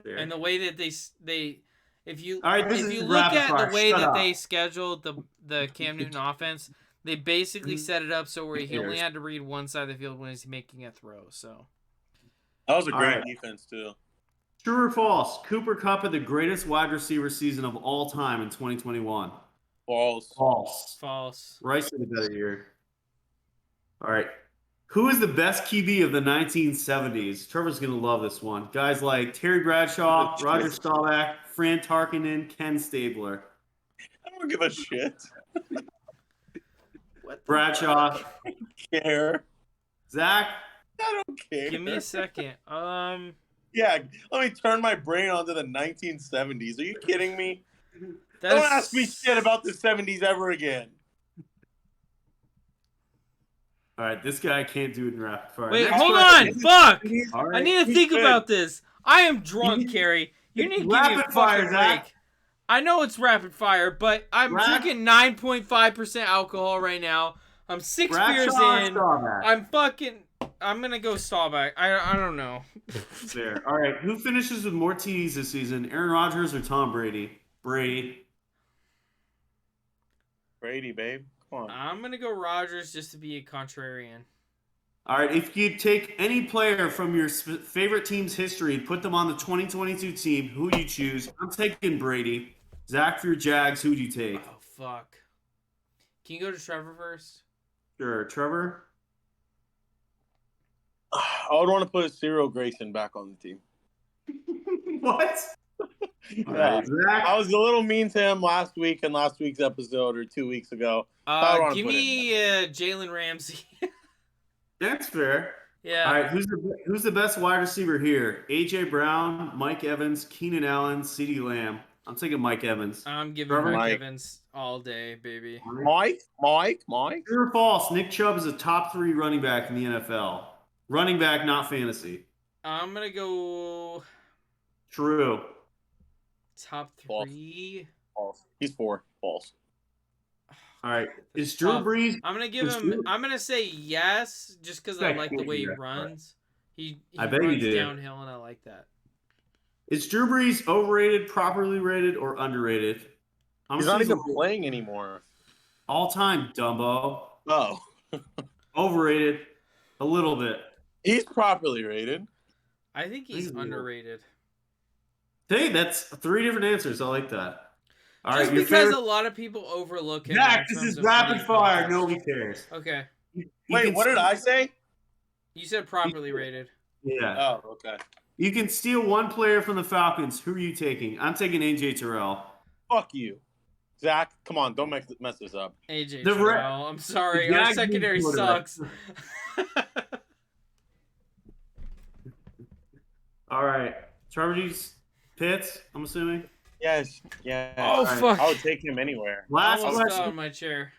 S3: Fair.
S2: and the way that they if you
S3: All right, this
S2: if
S3: is
S2: you look
S3: rapid
S2: at
S3: fire.
S2: the way
S3: Shut
S2: that
S3: up.
S2: they scheduled the Cam Newton offense, they basically set it up so where he only
S3: cares?
S2: had to read one side of the field when he's making a throw. So
S1: That was a
S3: All
S1: great
S3: right.
S1: defense, too.
S3: True or false? Cooper Kupp had the greatest wide receiver season of all time in 2021.
S1: False.
S3: False.
S2: false.
S3: Rice had a better year. All right. Who is the best QB of the 1970s? Trevor's going to love this one. Guys like Terry Bradshaw, Roger Staubach, Fran Tarkenton, Ken Stabler.
S1: I don't give a shit.
S2: What?
S3: Bradshaw.
S1: I don't care.
S3: Zach?
S1: I don't care.
S2: Give me a second.
S1: Yeah, let me turn my brain onto the 1970s. Are you kidding me?
S2: That's...
S1: Don't ask me shit about the 70s ever again.
S3: All right, this guy can't do it in rapid fire.
S2: Wait,
S3: Next
S2: hold
S3: question.
S2: on. Fuck.
S3: All right.
S2: I need to think
S1: good.
S2: about this. I am drunk, Kerry. You need to give me a
S3: Rapid fire,
S2: fucking
S3: Zach.
S2: break. I know it's rapid fire, but I'm drinking 9.5% alcohol right now. I'm 6 beers
S3: Bradshaw or
S2: in.
S3: Staubach?
S2: I'm gonna go Staubach. I don't know.
S3: Fair. All right, who finishes with more TDs this season? Aaron Rodgers or Tom Brady? Brady.
S1: Brady, babe. Come on.
S2: I'm gonna go Rodgers just to be a contrarian.
S3: All right, if you take any player from your favorite team's history and put them on the 2022 team, who do you choose? I'm taking Brady. Zach, for your Jags, who do you take?
S2: Oh fuck. Can you go to Trevor first?
S3: Sure. Trevor?
S1: I would want to put Cyril Grayson back on the team.
S3: What?
S1: Yeah.
S3: All right, Zach?
S1: I was a little mean to him last week in last week's episode or 2 weeks ago.
S2: Give me Jalen Ramsey.
S3: That's fair.
S2: Yeah.
S3: All right, who's the best wide receiver here? A.J. Brown, Mike Evans, Keenan Allen, CeeDee Lamb. I'm taking Mike Evans.
S2: I'm giving
S3: Trevor?
S2: Mike
S1: Mike.
S2: Evans all day, baby.
S1: Mike.
S3: True or false? Nick Chubb is a top 3 running back in the NFL. Running back, not fantasy.
S2: I'm gonna go
S3: True.
S2: top
S1: False.
S2: 3.
S1: False. He's 4. False.
S3: All right.
S2: That's
S3: Is Drew
S2: tough.
S3: Brees?
S2: I'm gonna give
S3: Is
S2: him.
S3: Drew-
S2: I'm gonna say yes, just because I
S3: Okay,
S2: like the
S3: cool,
S2: way he
S3: yeah,
S2: runs. He
S3: I bet you
S2: runs
S3: do.
S2: downhill, and I like that.
S3: Is Drew Brees overrated, properly rated, or underrated?
S1: He's not even playing anymore.
S3: all time, Dumbo.
S1: Oh.
S3: Overrated, a little bit.
S1: He's properly rated.
S2: I think he's
S3: He's a little-
S2: underrated.
S3: Hey, that's 3 different answers. I like that. All
S2: Just
S3: right, your
S2: because
S3: favorite-
S2: a lot of people overlook him.
S3: Zach,
S2: in
S3: this
S2: terms
S3: is
S2: of what
S3: rapid
S2: he's
S3: fire.
S2: accomplished.
S3: Nobody cares.
S2: Okay,
S3: You
S1: Wait,
S3: can
S1: what did I say?
S2: you said properly rated.
S3: Yeah.
S1: Oh, okay.
S3: You can steal one player from the Falcons. Who are you taking? I'm taking AJ Terrell.
S1: Fuck you. Zach, come on. Don't mess this up.
S2: AJ
S3: The re-
S2: Terrell. I'm sorry,
S3: the
S2: our
S3: Jags
S2: secondary
S3: need quarterback.
S2: sucks.
S3: All right. Trevor Pitts, I'm assuming.
S1: Yes. Yeah.
S2: Oh, fuck.
S1: I would take him anywhere.
S2: I
S3: Last
S2: almost fell
S3: question.
S2: in my chair.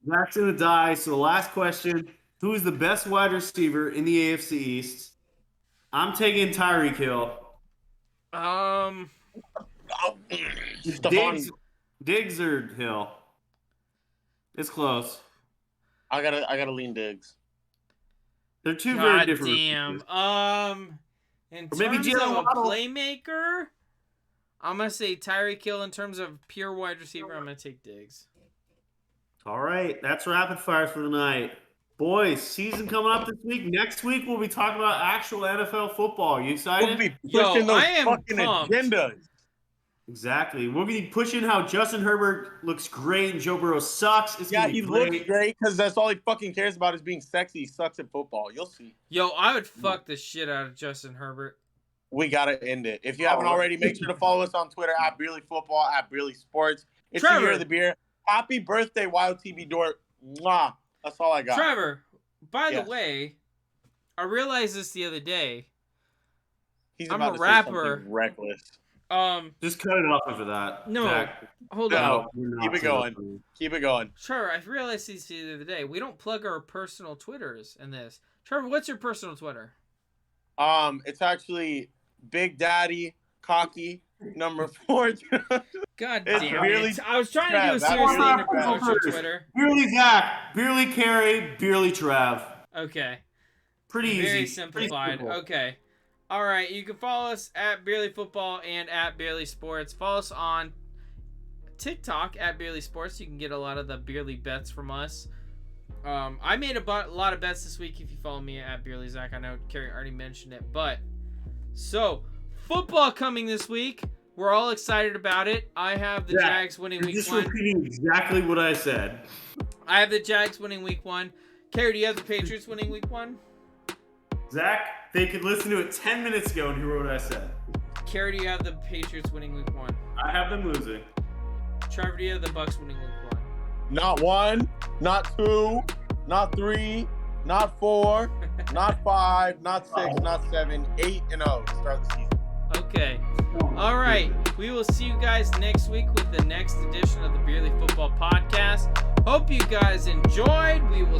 S3: Zach's going to die. So the last question. Who is the best wide receiver in the AFC East? I'm taking Tyreek Hill.
S1: Oh,
S3: Diggs or Hill? It's close.
S1: I gotta lean Diggs.
S3: They're two very
S2: God
S3: different.
S2: damn.
S3: receivers.
S2: In
S3: Or maybe
S2: terms
S3: Jalen
S2: of a
S3: Waddle.
S2: playmaker, I'm gonna say Tyreek Hill. In terms of pure wide receiver, I'm gonna take Diggs.
S3: All right, that's rapid fire for the night. Boys, season coming up this week. Next week, we'll be talking about actual NFL football. You
S1: We'll
S3: excited?
S1: be
S2: Yo,
S1: pushing those
S2: I am
S1: fucking
S2: pumped.
S1: agendas.
S3: Exactly. We'll be pushing how Justin Herbert looks great and Joe Burrow sucks. It's
S1: Yeah,
S3: gonna be
S1: he
S3: great.
S1: looks great because that's all he fucking cares about is being sexy. He sucks at football. You'll see.
S2: Yo, I would fuck the shit out of Justin Herbert.
S1: We gotta end it. If you haven't already, make sure to follow us on Twitter at Beerly Football, at Beerly Sports. It's the year of the beer. Happy birthday, Wild TB Dort. Mwah. That's all I got.
S2: Trevor, by the
S1: Yes.
S2: way, I realized this the other day.
S1: He's
S2: I'm
S1: about
S2: a
S1: to say
S2: rapper.
S1: something reckless.
S3: Just cut it off after that.
S2: No,
S3: Zach.
S2: hold
S1: No.
S2: on.
S3: We're not
S1: Keep it
S3: doing
S1: going. Keep it going.
S2: Trevor, I realized this the other day. We don't plug our personal Twitters in this. Trevor, what's your personal Twitter?
S1: It's actually Big Daddy Cocky number 4.
S2: God
S1: It's
S2: damn
S1: really
S2: it. I was trying to do a
S1: Trev. That's
S2: serious
S3: really
S2: thing to
S3: Trev.
S2: promote your Twitter.
S3: Beerly Zach, Beerly Kerry, Beerly Trev.
S2: Okay.
S3: Pretty easy.
S2: Very
S3: Pretty
S2: simplified.
S3: simple.
S2: Okay. All right. You can follow us at Beerly Football and at Beerly Sports. Follow us on TikTok at Beerly Sports. You can get a lot of the Beerly bets from us. I made a lot of bets this week. If you follow me at Beerly Zach, I know Kerry already mentioned it, but so football coming this week. We're all excited about it. I have the Jags winning week 1.
S3: Just repeating exactly what I said.
S2: I have the Jags winning week 1. Kerry, do you have the Patriots winning week 1?
S3: Zach, they could listen to it 10 minutes ago and hear what I said.
S2: Kerry, do you have the Patriots winning week 1?
S3: I have them losing.
S2: Trevor, do you have the Bucks winning week 1?
S1: Not 1, not 2, not 3, not 4, not 5, not 6, not 7, 8-0 to start the season.
S2: Okay. All right. We will see you guys next week with the next edition of the Beerly Football Podcast. Hope you guys enjoyed. We will